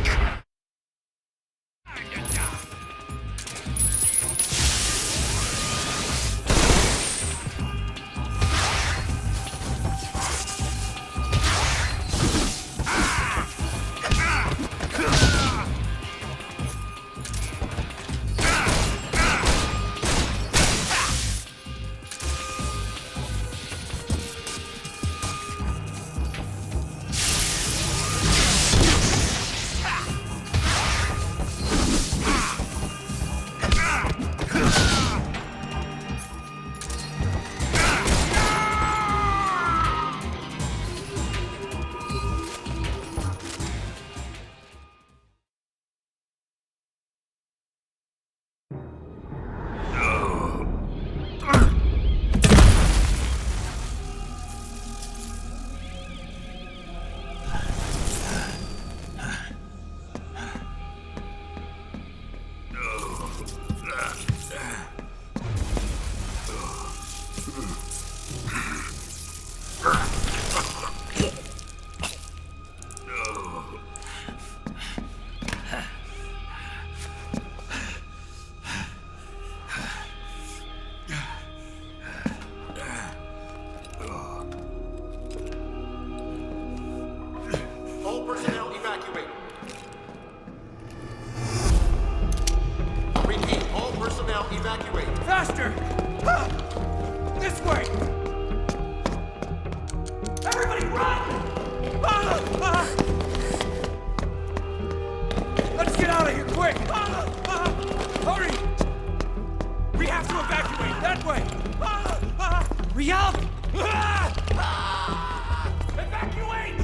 get out of here, quick! Hurry! We have to evacuate, that way! Hurry up! Evacuate!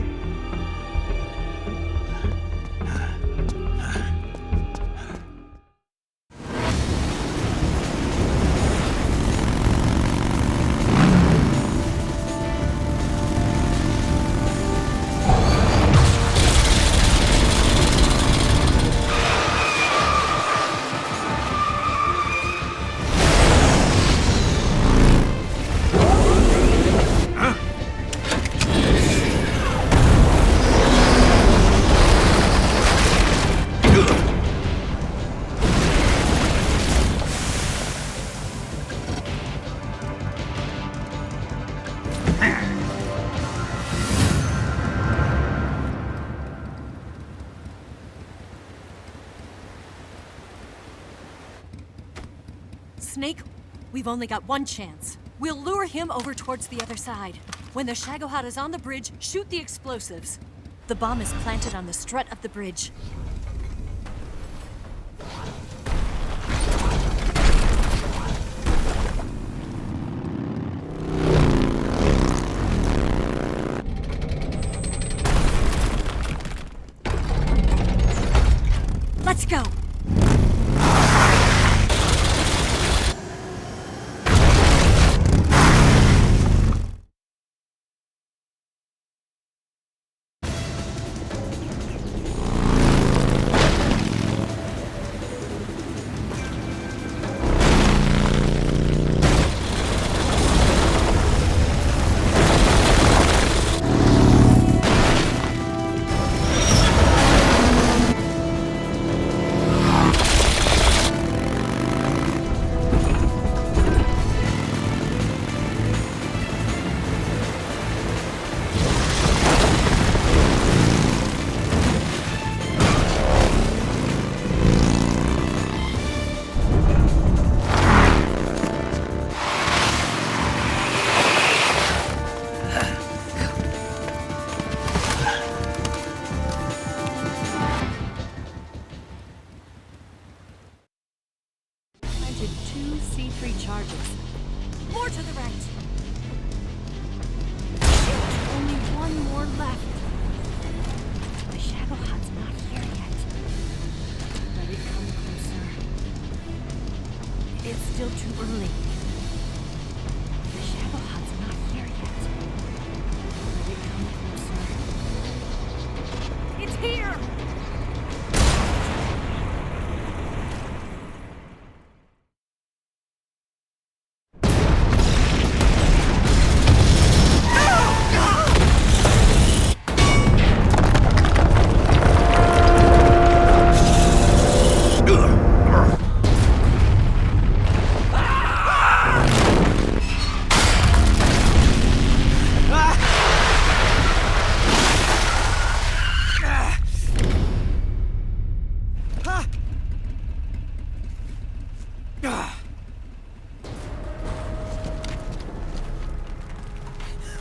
Snake, we've only got one chance. We'll lure him over towards the other side. When the Shagohod is on the bridge, shoot the explosives. The bomb is planted on the strut of the bridge. Let's go! Two C3 charges. More to the right. Only one more left. The Shagohod's not here yet. Let it come closer. It's still too early. The Shagohod's not here yet. Let it come closer. It's here!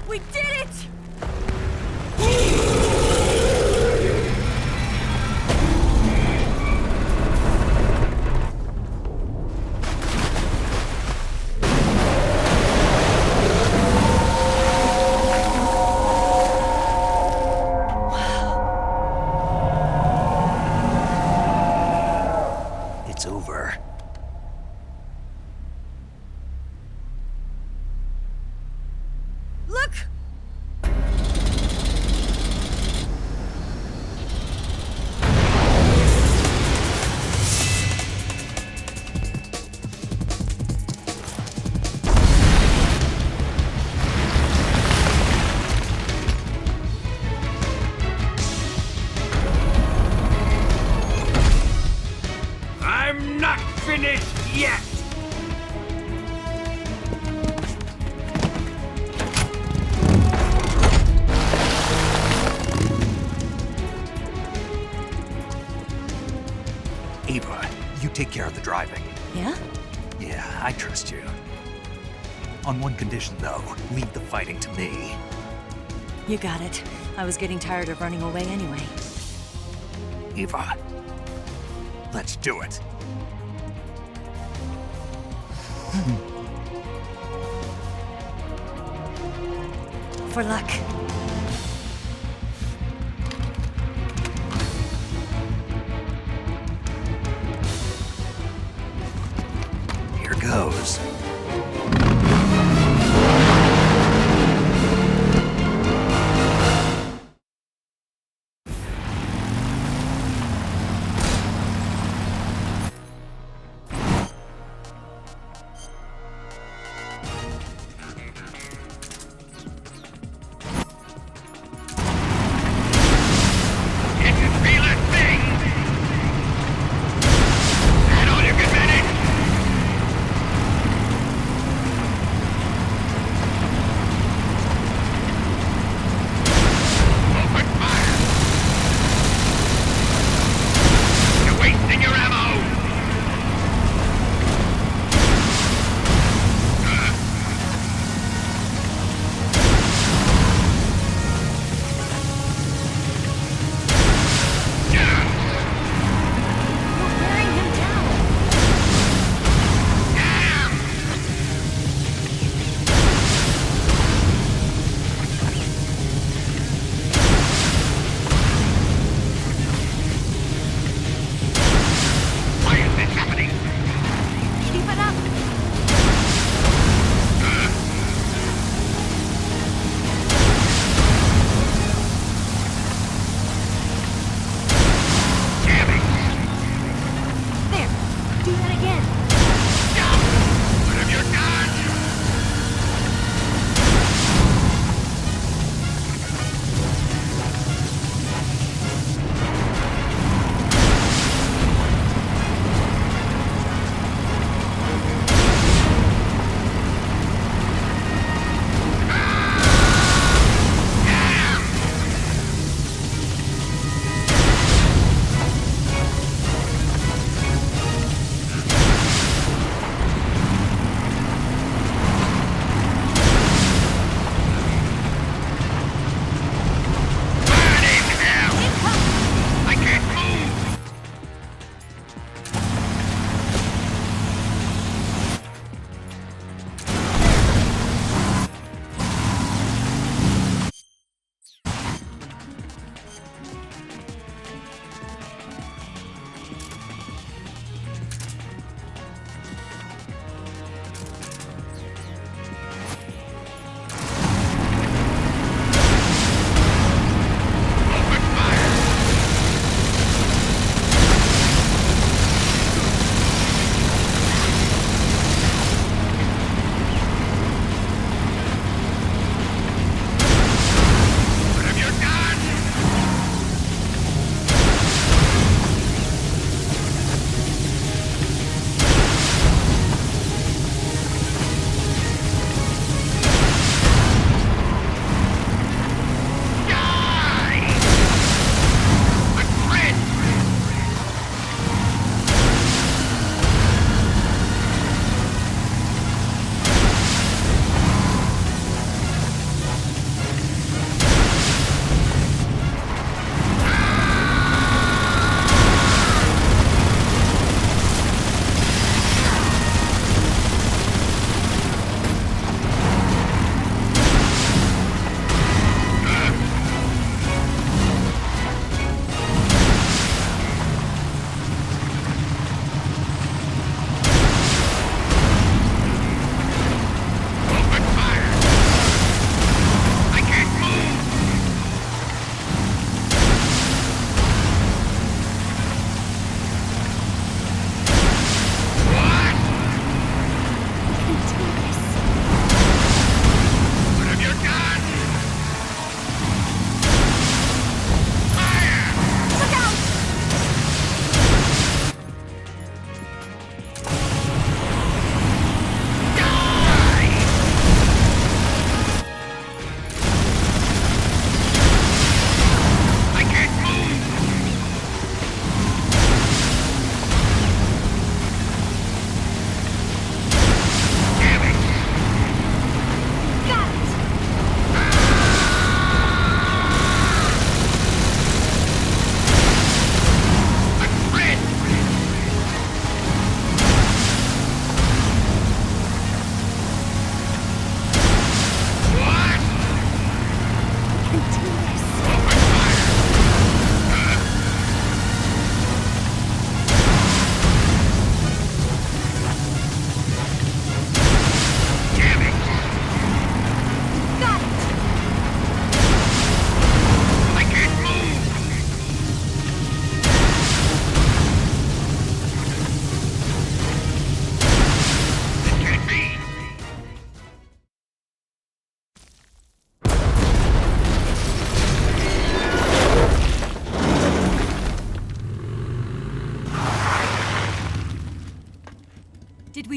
We did it! It's over. Look! I'm not finished yet! Ava, you take care of the driving. Yeah? Yeah, I trust you. On one condition, though, leave the fighting to me. You got it. I was getting tired of running away anyway. Ava, Let's do it. For luck. Here goes.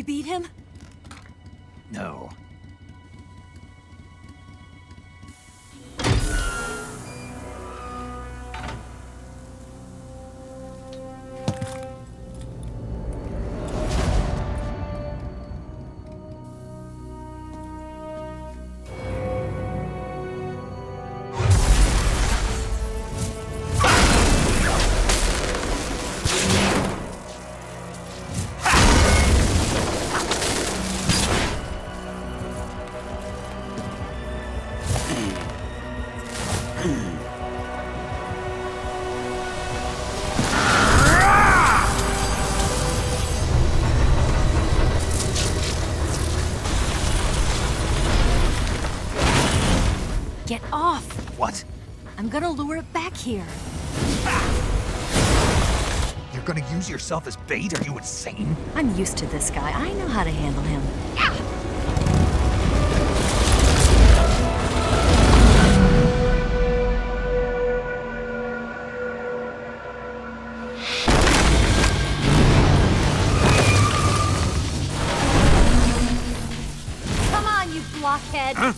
beat him? No. Get off! What? I'm gonna lure it back here. You're gonna use yourself as bait? Are you insane? I'm used to this guy. I know how to handle him. Come on, you blockhead! Huh?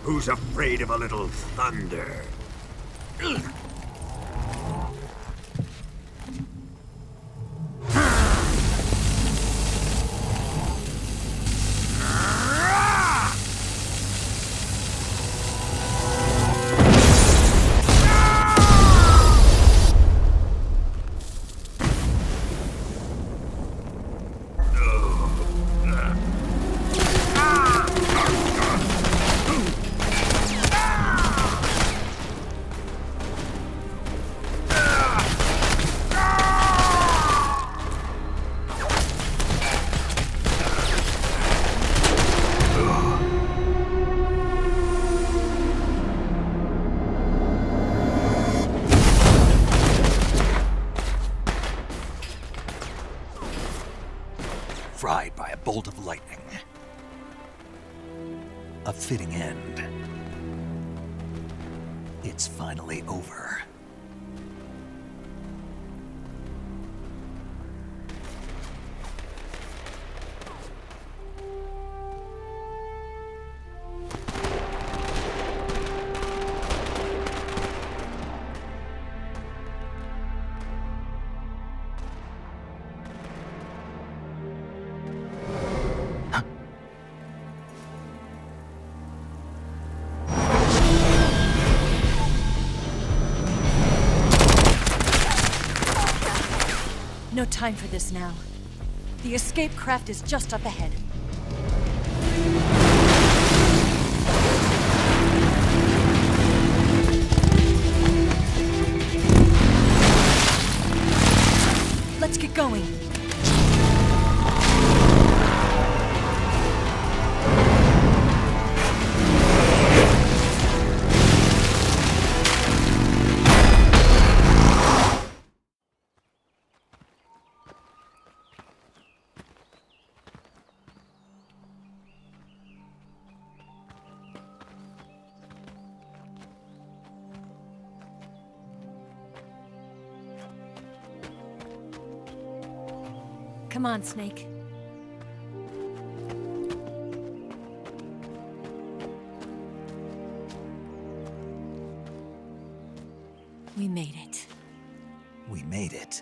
Who's afraid of a little thunder? bolt of lightning. A fitting end. It's finally over. No time for this now. The escape craft is just up ahead. Let's get going. Come on, Snake. We made it. We made it.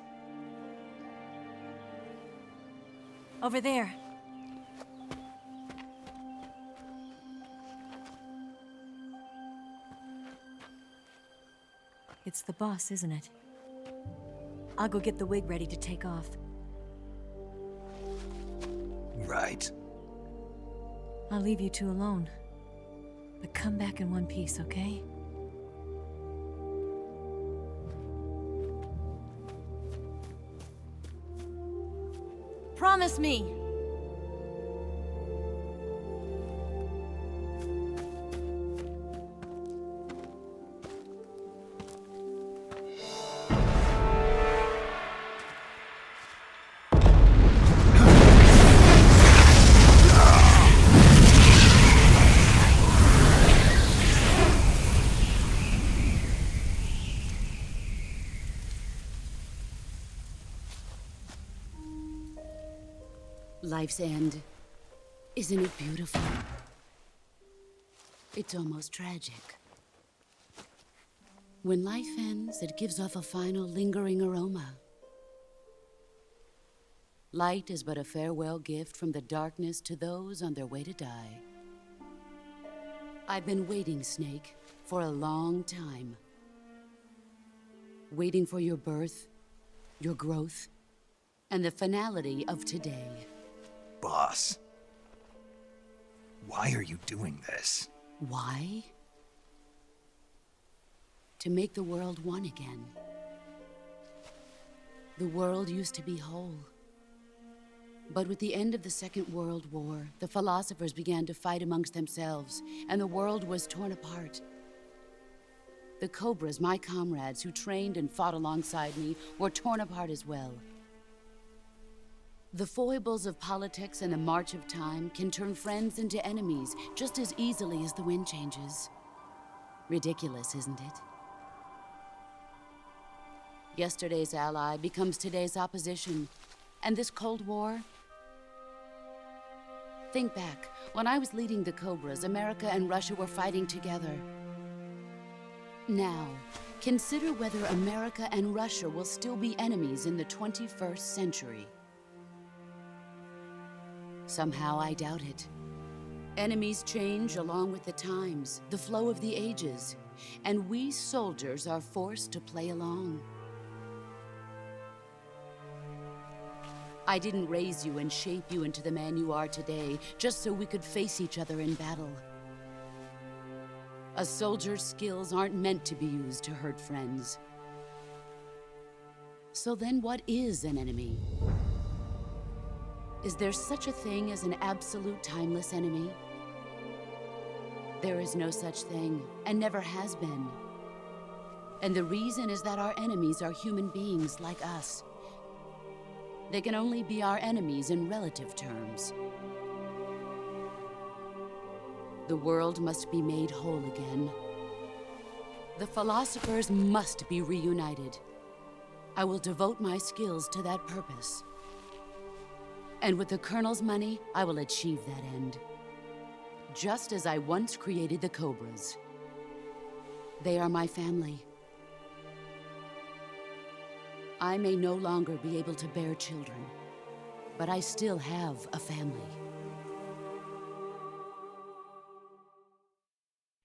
Over there. It's the boss, isn't it? I'll go get the wig ready to take off. Right. I'll leave you two alone. But come back in one piece, okay? Promise me! Life's end. Isn't it beautiful? It's almost tragic. When life ends, it gives off a final lingering aroma. Light is but a farewell gift from the darkness to those on their way to die. I've been waiting, Snake, for a long time. Waiting for your birth, your growth, and the finality of today. Boss, why are you doing this? Why? To make the world one again. The world used to be whole. But with the end of the Second World War, the philosophers began to fight amongst themselves, and the world was torn apart. The Cobras, my comrades who trained and fought alongside me, were torn apart as well. The foibles of politics and the march of time can turn friends into enemies just as easily as the wind changes. Ridiculous, isn't it? Yesterday's ally becomes today's opposition, and this Cold War? Think back. When I was leading the Cobras, America and Russia were fighting together. Now, consider whether America and Russia will still be enemies in the 21st century. Somehow I doubt it. Enemies change along with the times, the flow of the ages, and we soldiers are forced to play along. I didn't raise you and shape you into the man you are today just so we could face each other in battle. A soldier's skills aren't meant to be used to hurt friends. So then what is an enemy? Is there such a thing as an absolute timeless enemy? There is no such thing, and never has been. And the reason is that our enemies are human beings like us. They can only be our enemies in relative terms. The world must be made whole again. The philosophers must be reunited. I will devote my skills to that purpose. And with the Colonel's money, I will achieve that end. Just as I once created the Cobras. They are my family. I may no longer be able to bear children, but I still have a family.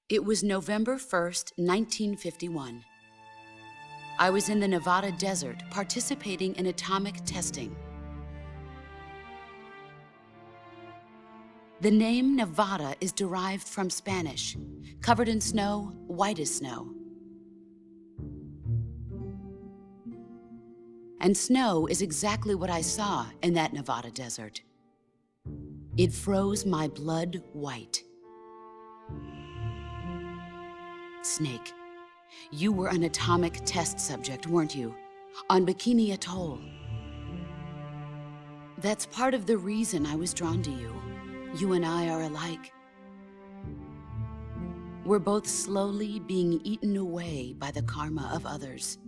It was November 1st, 1951. I was in the Nevada desert participating in atomic testing. The name Nevada is derived from Spanish, covered in snow, white as snow. And snow is exactly what I saw in that Nevada desert. It froze my blood white. Snake, you were an atomic test subject, weren't you? On Bikini Atoll. That's part of the reason I was drawn to you. You and I are alike. We're both slowly being eaten away by the karma of others.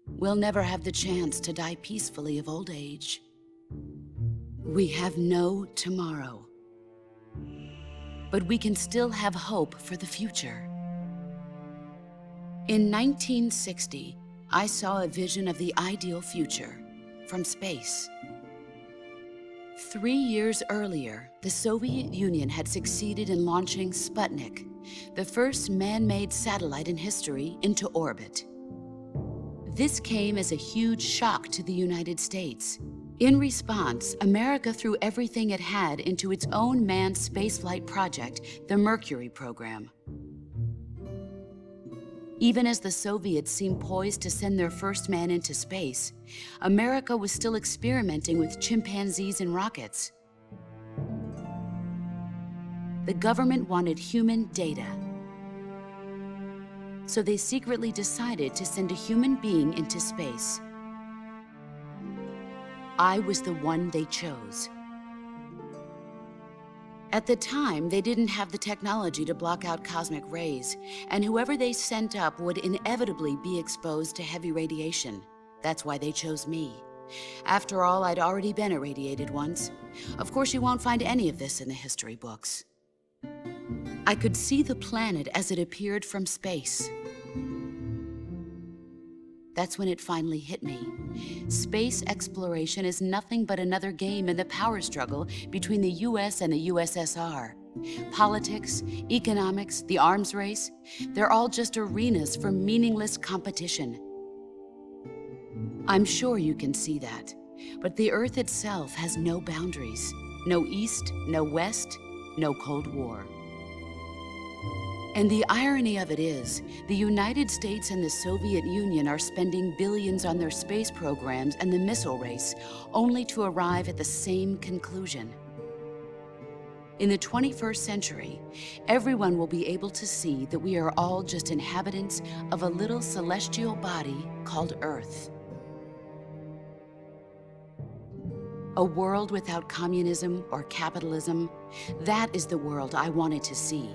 We'll never have the chance to die peacefully of old age. We have no tomorrow. But we can still have hope for the future. In 1960, I saw a vision of the ideal future from space. 3 years earlier, the Soviet Union had succeeded in launching Sputnik, the first man-made satellite in history, into orbit. This came as a huge shock to the United States. In response, America threw everything it had into its own manned spaceflight project, the Mercury program. Even as the Soviets seemed poised to send their first man into space, America was still experimenting with chimpanzees and rockets. The government wanted human data. So they secretly decided to send a human being into space. I was the one they chose. At the time, they didn't have the technology to block out cosmic rays, and whoever they sent up would inevitably be exposed to heavy radiation. That's why they chose me. After all, I'd already been irradiated once. Of course, you won't find any of this in the history books. I could see the planet as it appeared from space. That's when it finally hit me. Space exploration is nothing but another game in the power struggle between the US and the USSR. Politics, economics, the arms race, they're all just arenas for meaningless competition. I'm sure you can see that, but the Earth itself has no boundaries. No East, no West, no Cold War. And the irony of it is, the United States and the Soviet Union are spending billions on their space programs and the missile race, only to arrive at the same conclusion. In the 21st century, everyone will be able to see that we are all just inhabitants of a little celestial body called Earth. A world without communism or capitalism, that is the world I wanted to see.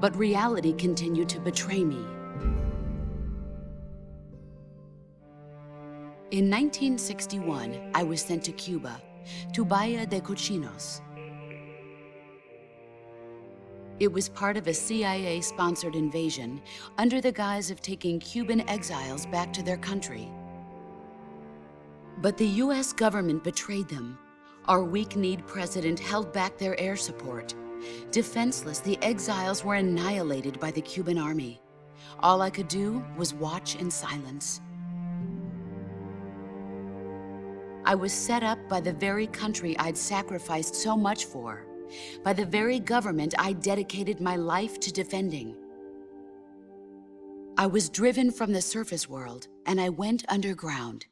But reality continued to betray me. In 1961, I was sent to Cuba, to Bahia de Cochinos. It was part of a CIA-sponsored invasion under the guise of taking Cuban exiles back to their country. But the US government betrayed them. Our weak-kneed president held back their air support. Defenseless, the exiles were annihilated by the Cuban army. All I could do was watch in silence. I was set up by the very country I'd sacrificed so much for, by the very government I dedicated my life to defending. I was driven from the surface world, and I went underground.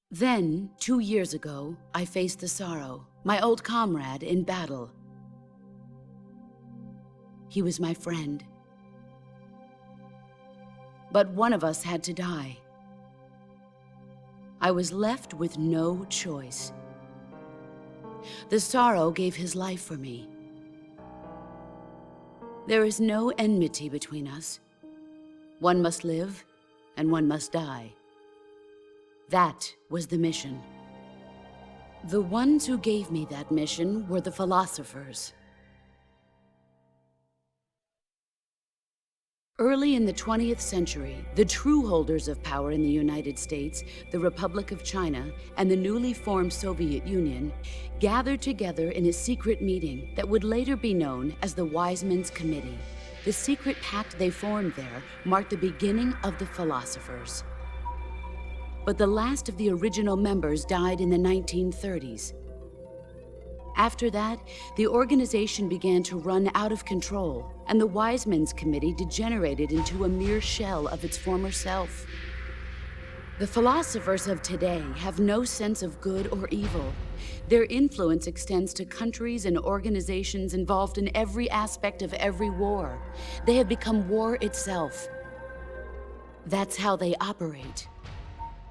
Then, 2 years ago, I faced the Sorrow, my old comrade in battle. He was my friend. But one of us had to die. I was left with no choice. The Sorrow gave his life for me. There is no enmity between us. One must live, and one must die. That was the mission. The ones who gave me that mission were the philosophers. Early in the 20th century, the true holders of power in the United States, the Republic of China, and the newly formed Soviet Union gathered together in a secret meeting that would later be known as the Wise Men's Committee. The secret pact they formed there marked the beginning of the philosophers. But the last of the original members died in the 1930s. After that, the organization began to run out of control, and the Wise Men's Committee degenerated into a mere shell of its former self. The philosophers of today have no sense of good or evil. Their influence extends to countries and organizations involved in every aspect of every war. They have become war itself. That's how they operate.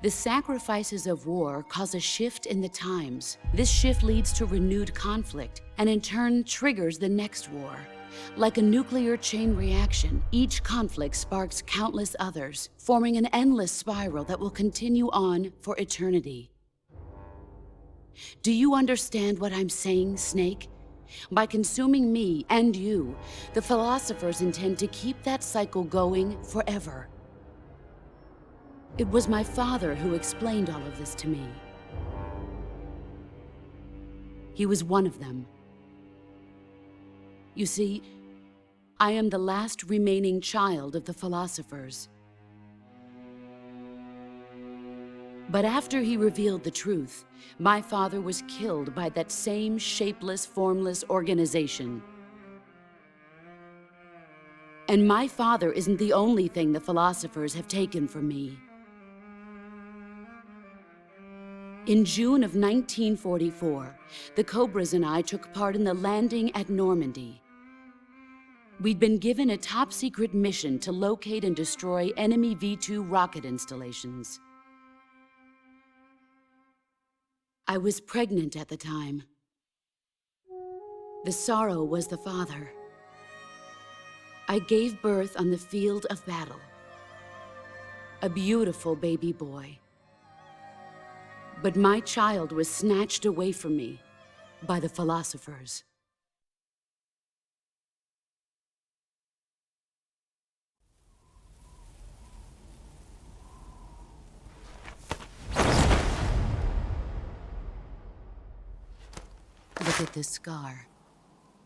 The sacrifices of war cause a shift in the times. This shift leads to renewed conflict, and in turn triggers the next war. Like a nuclear chain reaction, each conflict sparks countless others, forming an endless spiral that will continue on for eternity. Do you understand what I'm saying, Snake? By consuming me and you, the philosophers intend to keep that cycle going forever. It was my father who explained all of this to me. He was one of them. You see, I am the last remaining child of the philosophers. But after he revealed the truth, my father was killed by that same shapeless, formless organization. And my father isn't the only thing the philosophers have taken from me. In June of 1944, the Cobras and I took part in the landing at Normandy. We'd been given a top-secret mission to locate and destroy enemy V-2 rocket installations. I was pregnant at the time. The Sorrow was the father. I gave birth on the field of battle. A beautiful baby boy. But my child was snatched away from me by the philosophers. Look at this scar.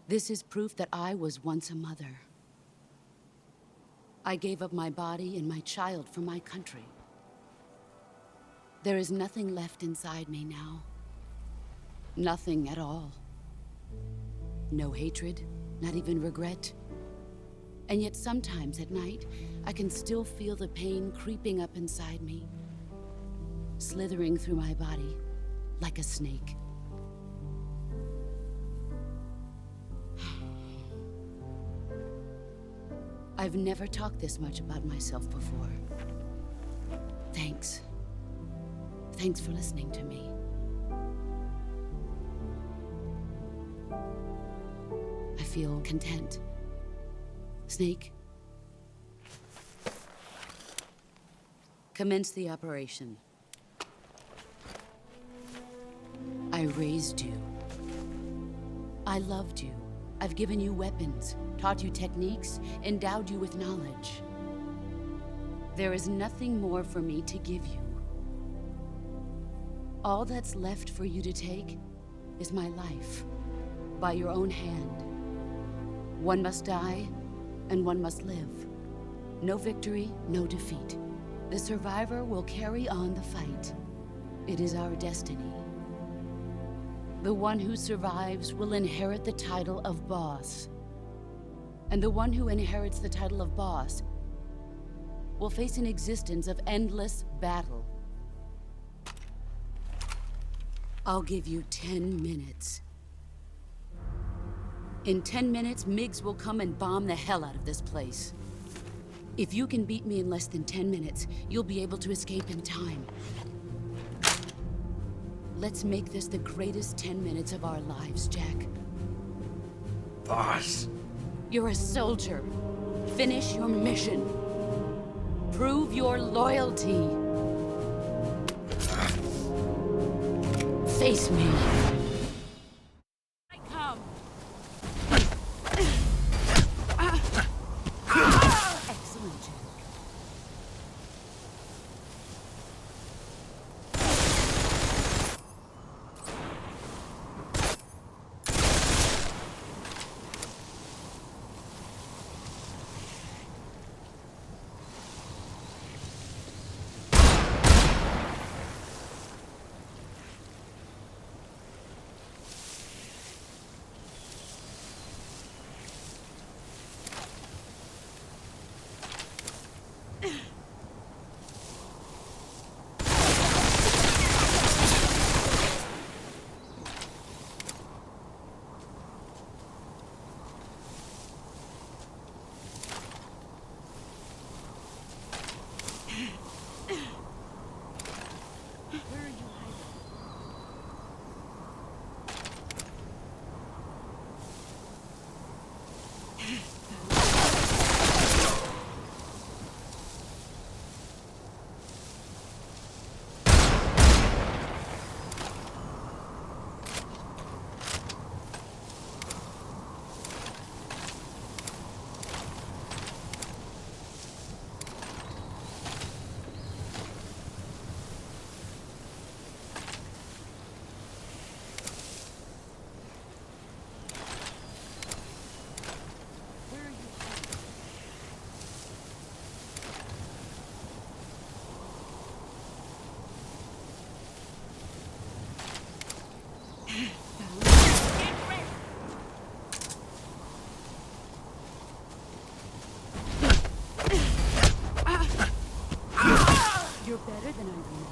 This is proof that I was once a mother. I gave up my body and my child for my country. There is nothing left inside me now. Nothing at all. No hatred, not even regret. And yet sometimes at night, I can still feel the pain creeping up inside me, slithering through my body like a snake. I've never talked this much about myself before. Thanks. Thanks for listening to me. I feel content. Snake, commence the operation. I raised you. I loved you. I've given you weapons, taught you techniques, endowed you with knowledge. There is nothing more for me to give you. All that's left for you to take is my life, by your own hand. One must die, and one must live. No victory, no defeat. The survivor will carry on the fight. It is our destiny. The one who survives will inherit the title of boss. And the one who inherits the title of boss will face an existence of endless battle. I'll give you 10 minutes. In 10 minutes, MiGs will come and bomb the hell out of this place. If you can beat me in less than 10 minutes, you'll be able to escape in time. Let's make this the greatest 10 minutes of our lives, Jack. Boss. You're a soldier. Finish your mission. Prove your loyalty. Face me. I come. Excellent, Jack. You're better than I remember.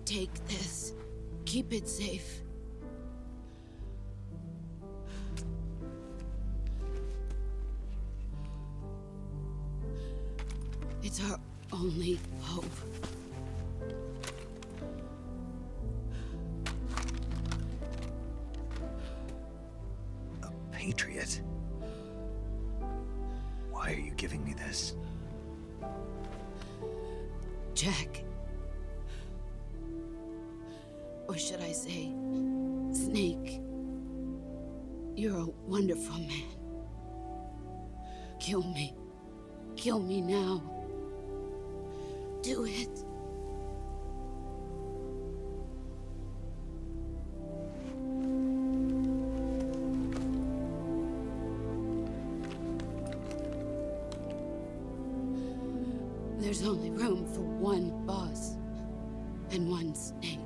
Take this. Keep it safe. It's our only hope. A patriot? Why are you giving me this? Jack. Or should I say, Snake. You're a wonderful man. Kill me. Kill me now. Do it. There's only room for one boss and one snake.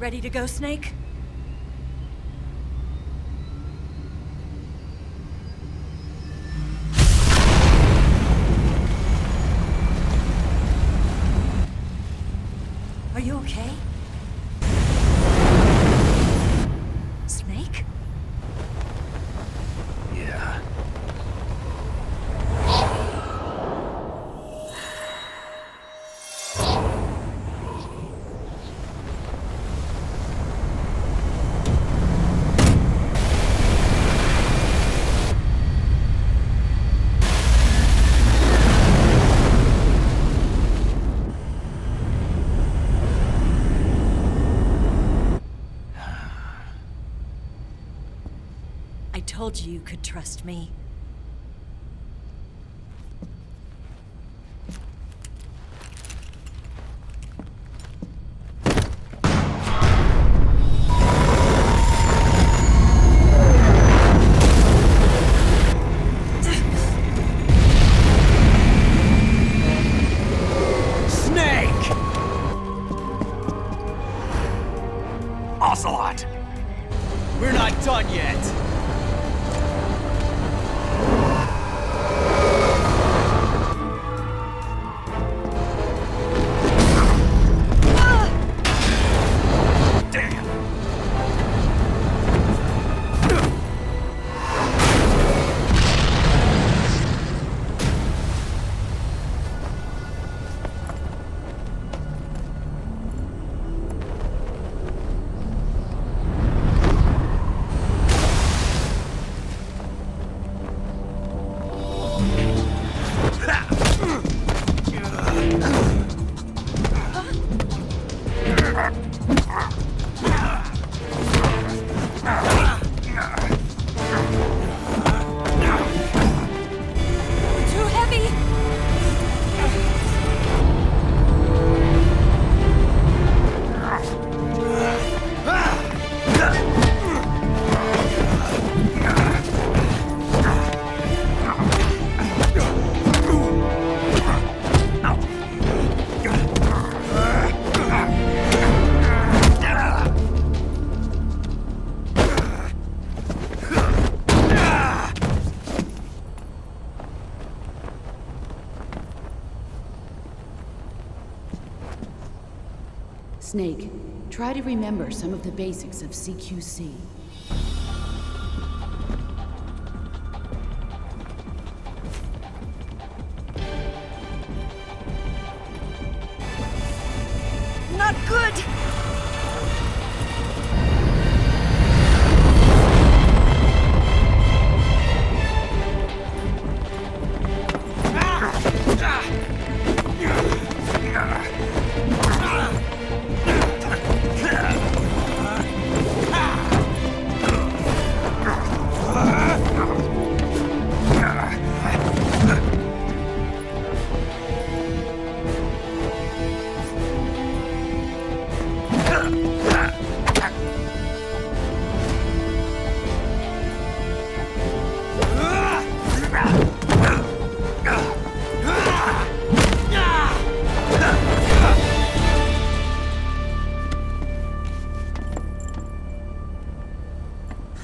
Ready to go, Snake? Are you okay? Snake? Yeah. I told you you could trust me. Snake! Ocelot! We're not done yet. Snake, try to remember some of the basics of CQC. Not good!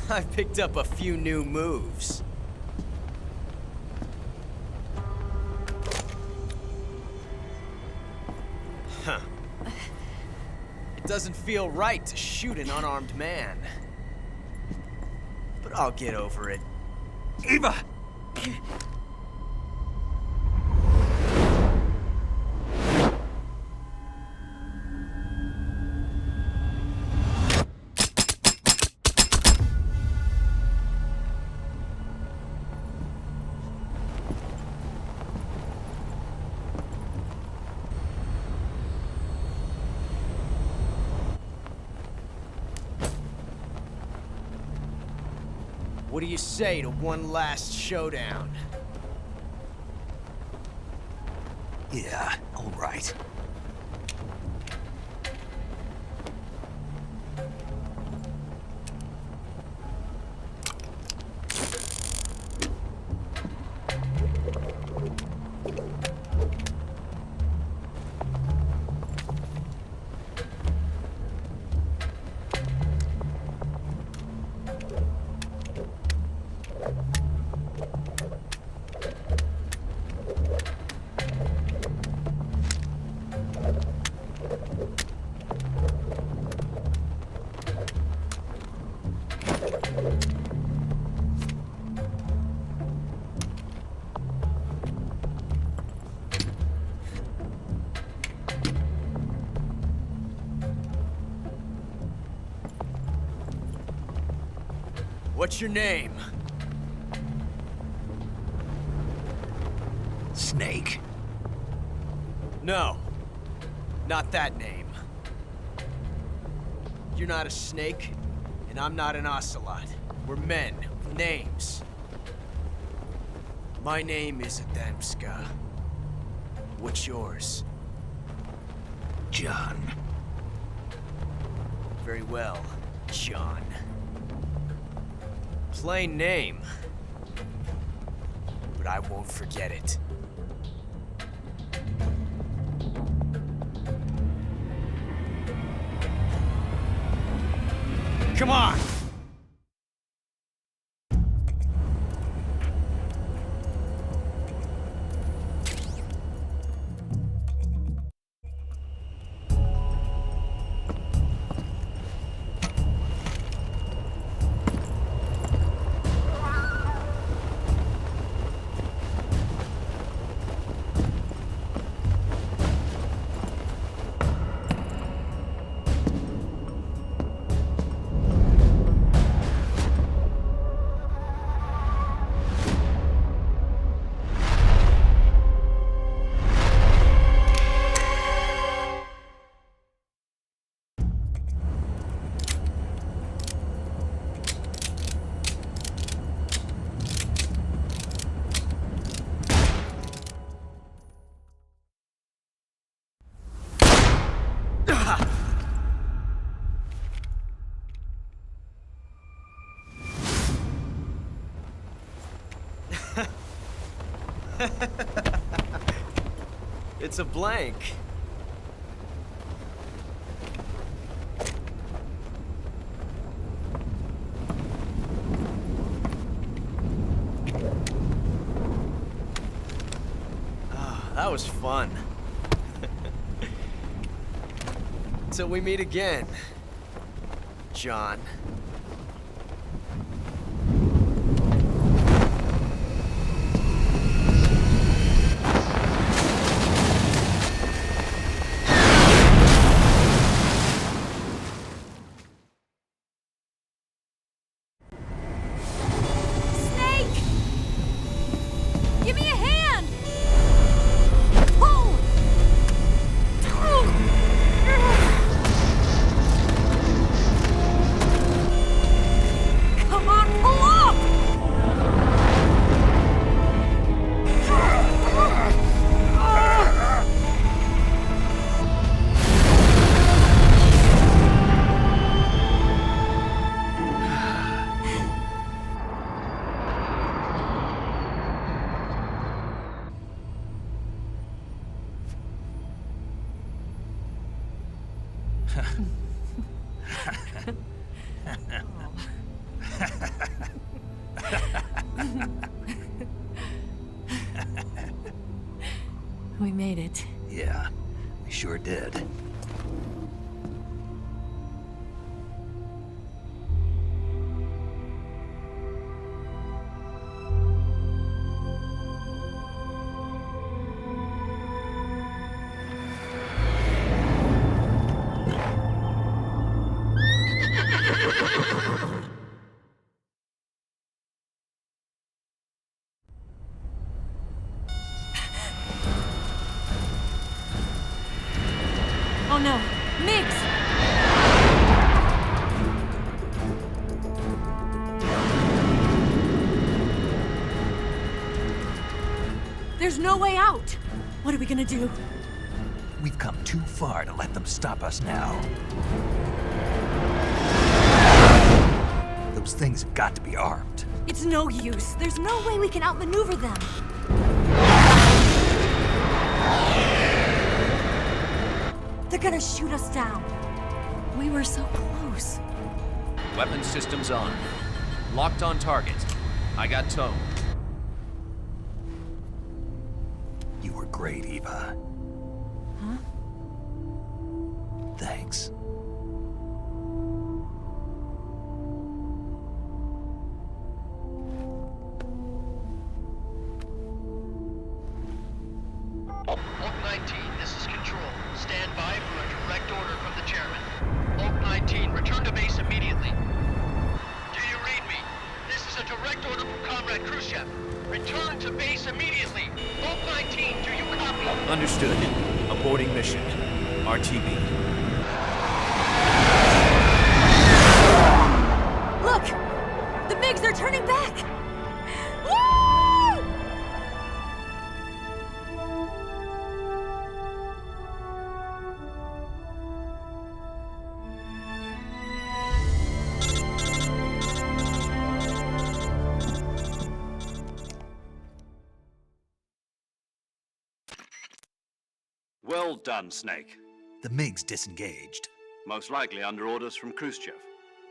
I picked up a few new moves. Huh. It doesn't feel right to shoot an unarmed man. But I'll get over it. Eva! What do you say to one last showdown? Yeah, all right. What's your name? Snake. No. Not that name. You're not a snake, and I'm not an Ocelot. We're men with names. My name is Adamska. What's yours? John. Very well, John. Plain name. But I won't forget it. Come on! It's a blank. That was fun. Until we meet again, John. Give me a hand! Pull! Come on, pull up! We made it. Yeah, we sure did. Oh no, Migs! There's no way out! What are we gonna do? We've come too far to let them stop us now. Those things have got to be armed. It's no use. There's no way we can outmaneuver them. They're gonna shoot us down. We were so close. Weapon systems on. Locked on target. I got tow. You were great, Eva. Huh? Thanks. Oak 19, this is Control. Stand by for a direct order from the chairman. Oak 19, return to base immediately. Do you read me? This is a direct order from Comrade Khrushchev. Return to base immediately. Oak 19, do you copy? Understood. Aborting mission. RTB. Look! The MiGs are turning back! Woo! Well done, Snake. The MiGs disengaged. Most likely under orders from Khrushchev.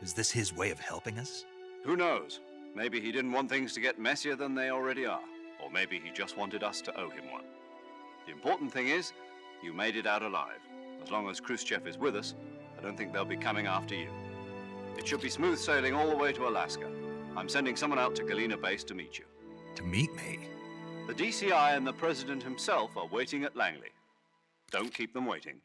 Is this his way of helping us? Who knows? Maybe he didn't want things to get messier than they already are. Or maybe he just wanted us to owe him one. The important thing is, you made it out alive. As long as Khrushchev is with us, I don't think they'll be coming after you. It should be smooth sailing all the way to Alaska. I'm sending someone out to Galena Base to meet you. To meet me? The DCI and the President himself are waiting at Langley. Don't keep them waiting.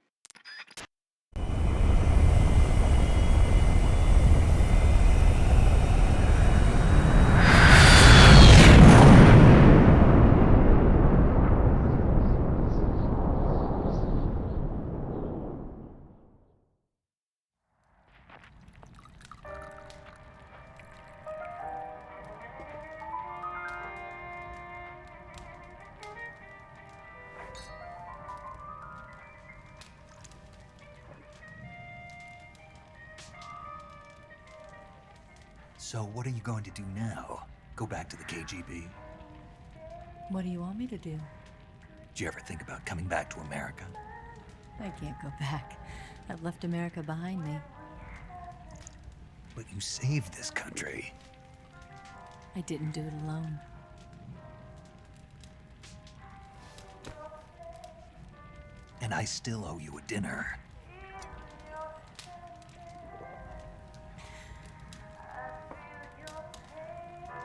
So what are you going to do now? Go back to the KGB? What do you want me to do? Did you ever think about coming back to America? I can't go back. I've left America behind me. But you saved this country. I didn't do it alone. And I still owe you a dinner.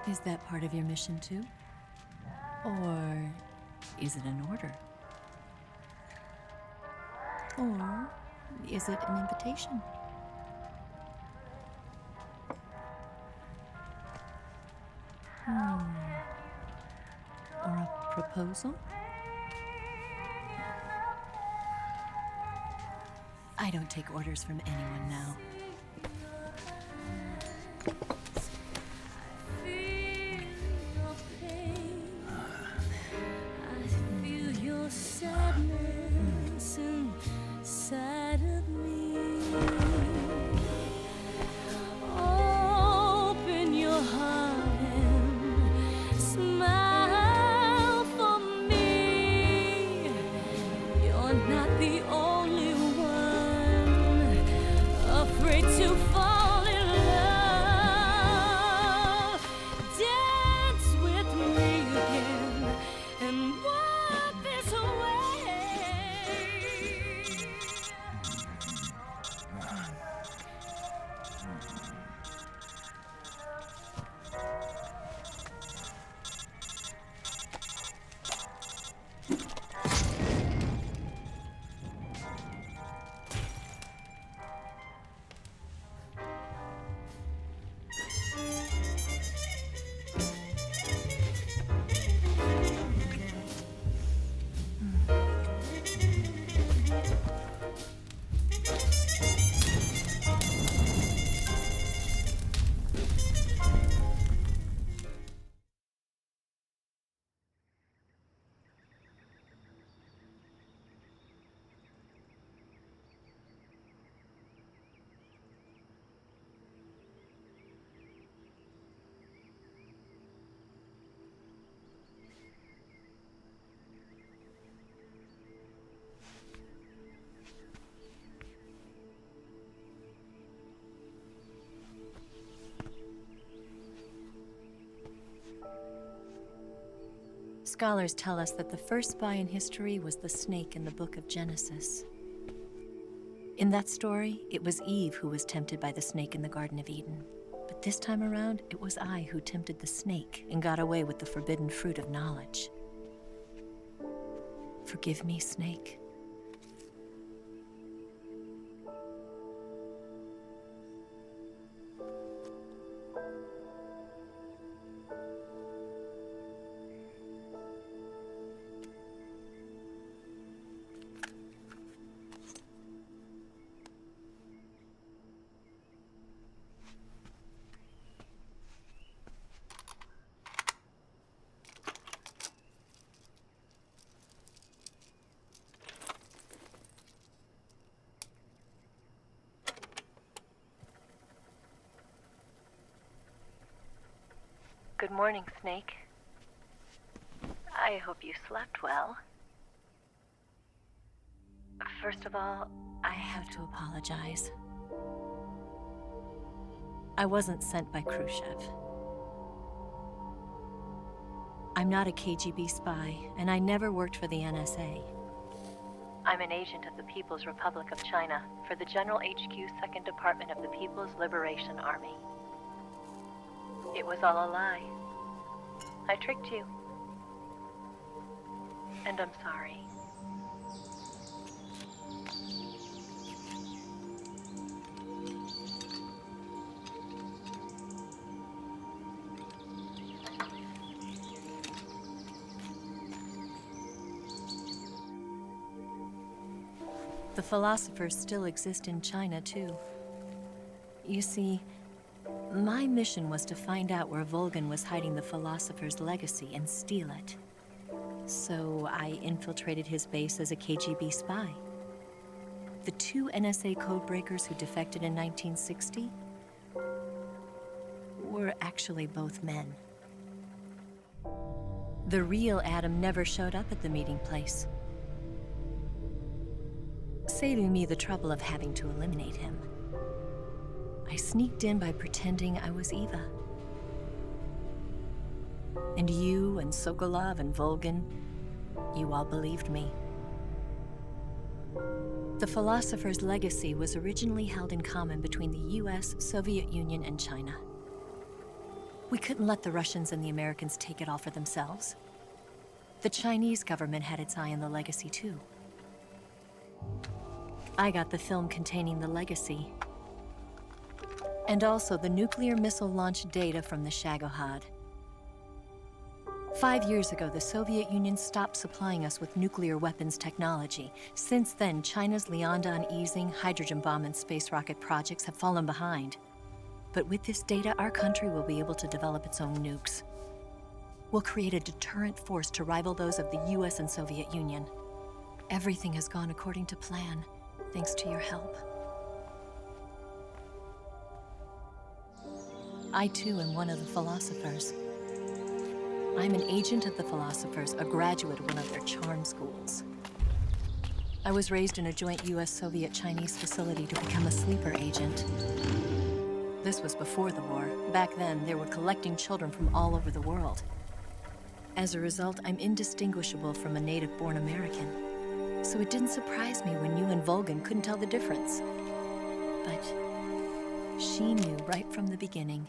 Is that part of your mission too? Or is it an order? Or is it an invitation? Or a proposal? I don't take orders from anyone now. Sadness inside of me. Open your heart and smile for me. You're not the only one afraid to fall in love. Dance with me again and walk this way. Scholars tell us that the first spy in history was the snake in the book of Genesis. In that story, it was Eve who was tempted by the snake in the Garden of Eden. But this time around, it was I who tempted the snake and got away with the forbidden fruit of knowledge. Forgive me, snake. Good morning, Snake. I hope you slept well. First of all, I have to apologize. I wasn't sent by Khrushchev. I'm not a KGB spy, and I never worked for the NSA. I'm an agent of the People's Republic of China for the General HQ 2nd Department of the People's Liberation Army. It was all a lie. I tricked you. And I'm sorry. The philosophers still exist in China, too. You see, my mission was to find out where Volgin was hiding the philosopher's legacy and steal it. So I infiltrated his base as a KGB spy. The two NSA codebreakers who defected in 1960 were actually both men. The real Adam never showed up at the meeting place, saving me the trouble of having to eliminate him. I sneaked in by pretending I was Eva. And you and Sokolov and Volgin, you all believed me. The philosopher's legacy was originally held in common between the US, Soviet Union, and China. We couldn't let the Russians and the Americans take it all for themselves. The Chinese government had its eye on the legacy, too. I got the film containing the legacy. And also the nuclear missile launch data from the Shagohod. 5 years ago, the Soviet Union stopped supplying us with nuclear weapons technology. Since then, China's Liaodong easing, hydrogen bomb, and space rocket projects have fallen behind. But with this data, our country will be able to develop its own nukes. We'll create a deterrent force to rival those of the US and Soviet Union. Everything has gone according to plan, thanks to your help. I too am one of the philosophers. I'm an agent of the philosophers, a graduate of one of their charm schools. I was raised in a joint US-Soviet-Chinese facility to become a sleeper agent. This was before the war. Back then, they were collecting children from all over the world. As a result, I'm indistinguishable from a native-born American. So it didn't surprise me when you and Volgin couldn't tell the difference. But she knew right from the beginning.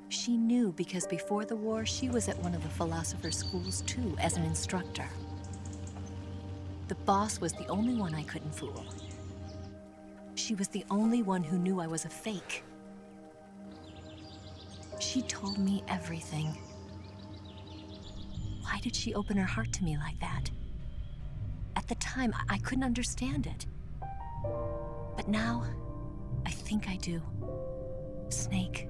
She knew because before the war, she was at one of the philosopher's schools too, as an instructor. The boss was the only one I couldn't fool. She was the only one who knew I was a fake. She told me everything. Why did she open her heart to me like that? At the time, I couldn't understand it. But now, I think I do. Snake.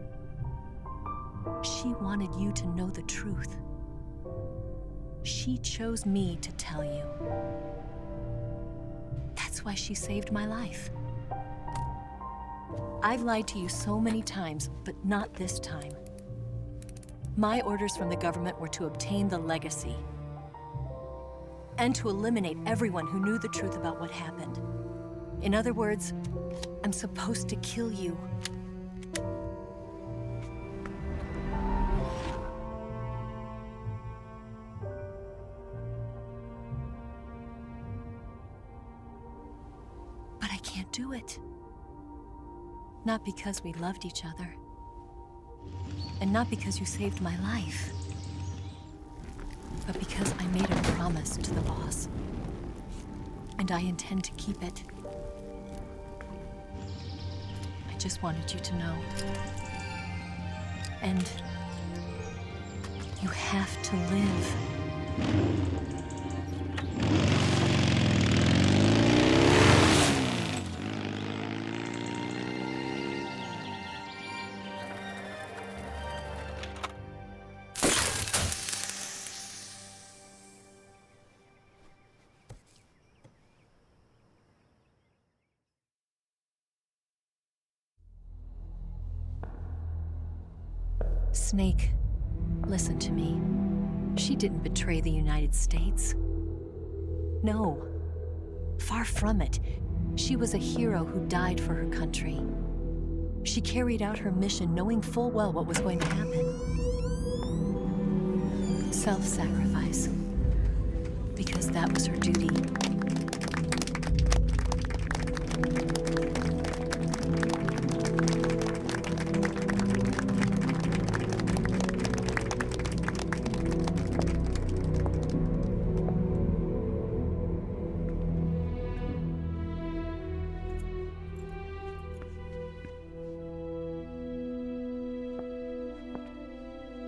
She wanted you to know the truth. She chose me to tell you. That's why she saved my life. I've lied to you so many times, but not this time. My orders from the government were to obtain the legacy and to eliminate everyone who knew the truth about what happened. In other words, I'm supposed to kill you. But I can't do it. Not because we loved each other. And not because you saved my life. But because I made a promise to the boss. And I intend to keep it. I just wanted you to know. And you have to live. Snake, listen to me. She didn't betray the United States. No. Far from it. She was a hero who died for her country. She carried out her mission knowing full well what was going to happen. Self-sacrifice. Because that was her duty.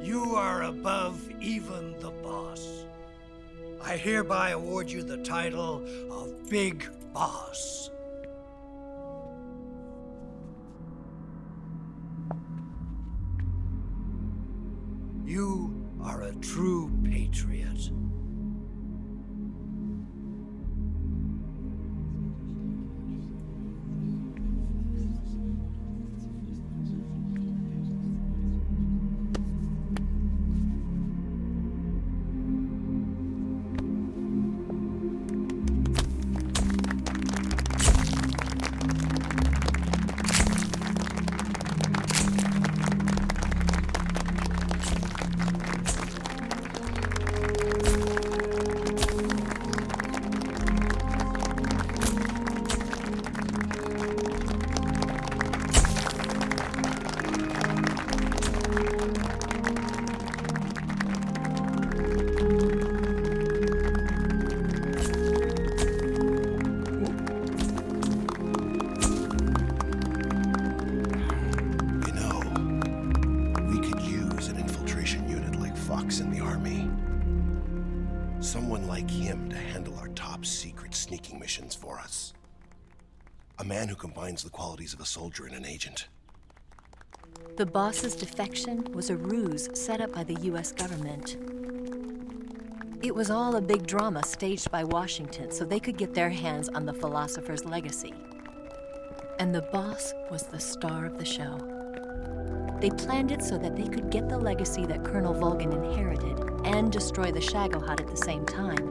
You are above even the boss. I hereby award you the title of Big Boss. You are a true patriot. Someone like him to handle our top secret sneaking missions for us. A man who combines the qualities of a soldier and an agent. The boss's defection was a ruse set up by the US government. It was all a big drama staged by Washington so they could get their hands on the philosopher's legacy. And the boss was the star of the show. They planned it so that they could get the legacy that Colonel Volgin inherited and destroy the Shagohod at the same time.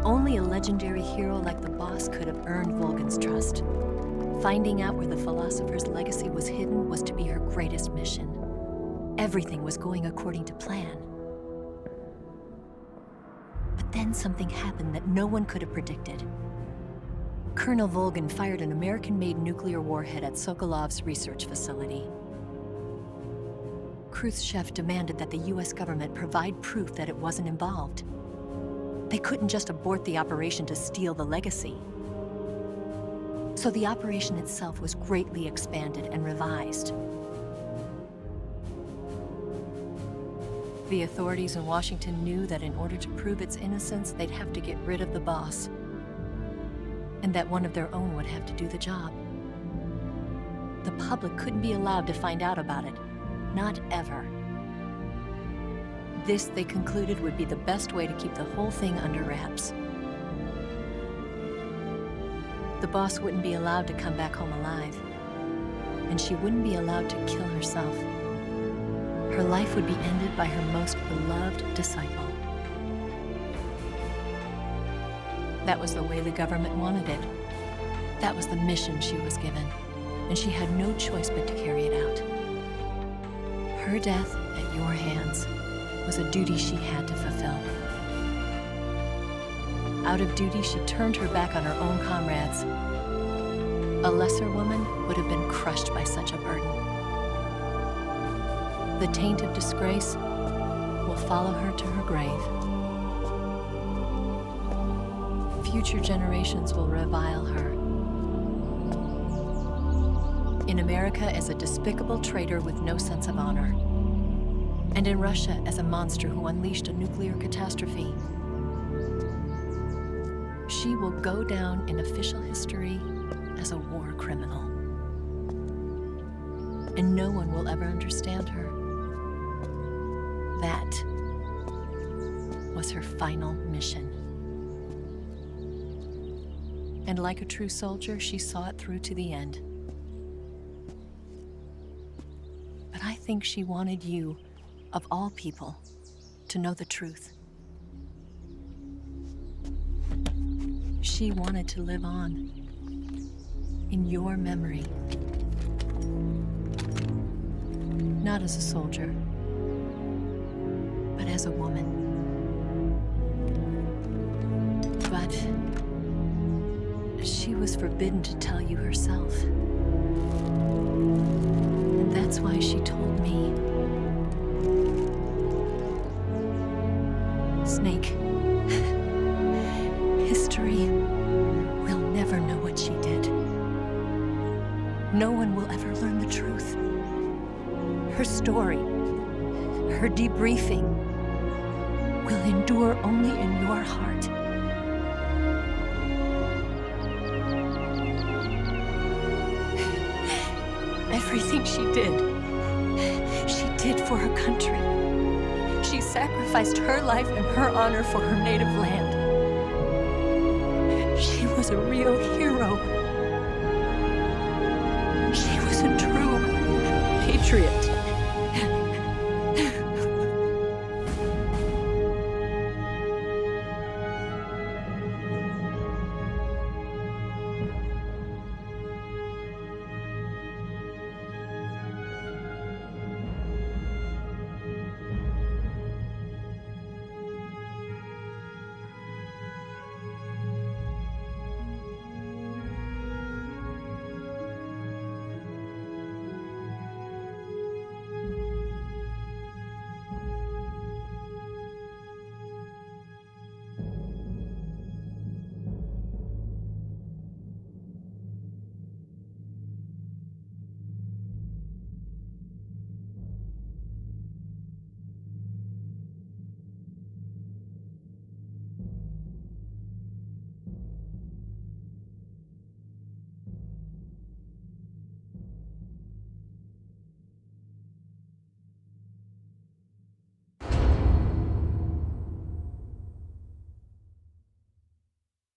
Only a legendary hero like the boss could have earned Volgin's trust. Finding out where the philosopher's legacy was hidden was to be her greatest mission. Everything was going according to plan. But then something happened that no one could have predicted. Colonel Volgin fired an American-made nuclear warhead at Sokolov's research facility. Khrushchev demanded that the US government provide proof that it wasn't involved. They couldn't just abort the operation to steal the legacy. So the operation itself was greatly expanded and revised. The authorities in Washington knew that in order to prove its innocence, they'd have to get rid of the boss, and that one of their own would have to do the job. The public couldn't be allowed to find out about it, not ever. This, they concluded, would be the best way to keep the whole thing under wraps. The boss wouldn't be allowed to come back home alive, and she wouldn't be allowed to kill herself. Her life would be ended by her most beloved disciple. That was the way the government wanted it. That was the mission she was given, and she had no choice but to carry it out. Her death at your hands was a duty she had to fulfill. Out of duty, she turned her back on her own comrades. A lesser woman would have been crushed by such a burden. The taint of disgrace will follow her to her grave. Future generations will revile her. In America as a despicable traitor with no sense of honor. And in Russia as a monster who unleashed a nuclear catastrophe. She will go down in official history as a war criminal. And no one will ever understand her. That was her final mission. And like a true soldier, she saw it through to the end. But I think she wanted you, of all people, to know the truth. She wanted to live on in your memory. Not as a soldier, but as a woman. But she was forbidden to tell you herself. And that's why she told me. Snake, history will never know what she did. No one will ever learn the truth. Her story, her debriefing, will endure only in your heart. Everything she did for her country. She sacrificed her life and her honor for her native land. She was a real hero. She was a true patriot.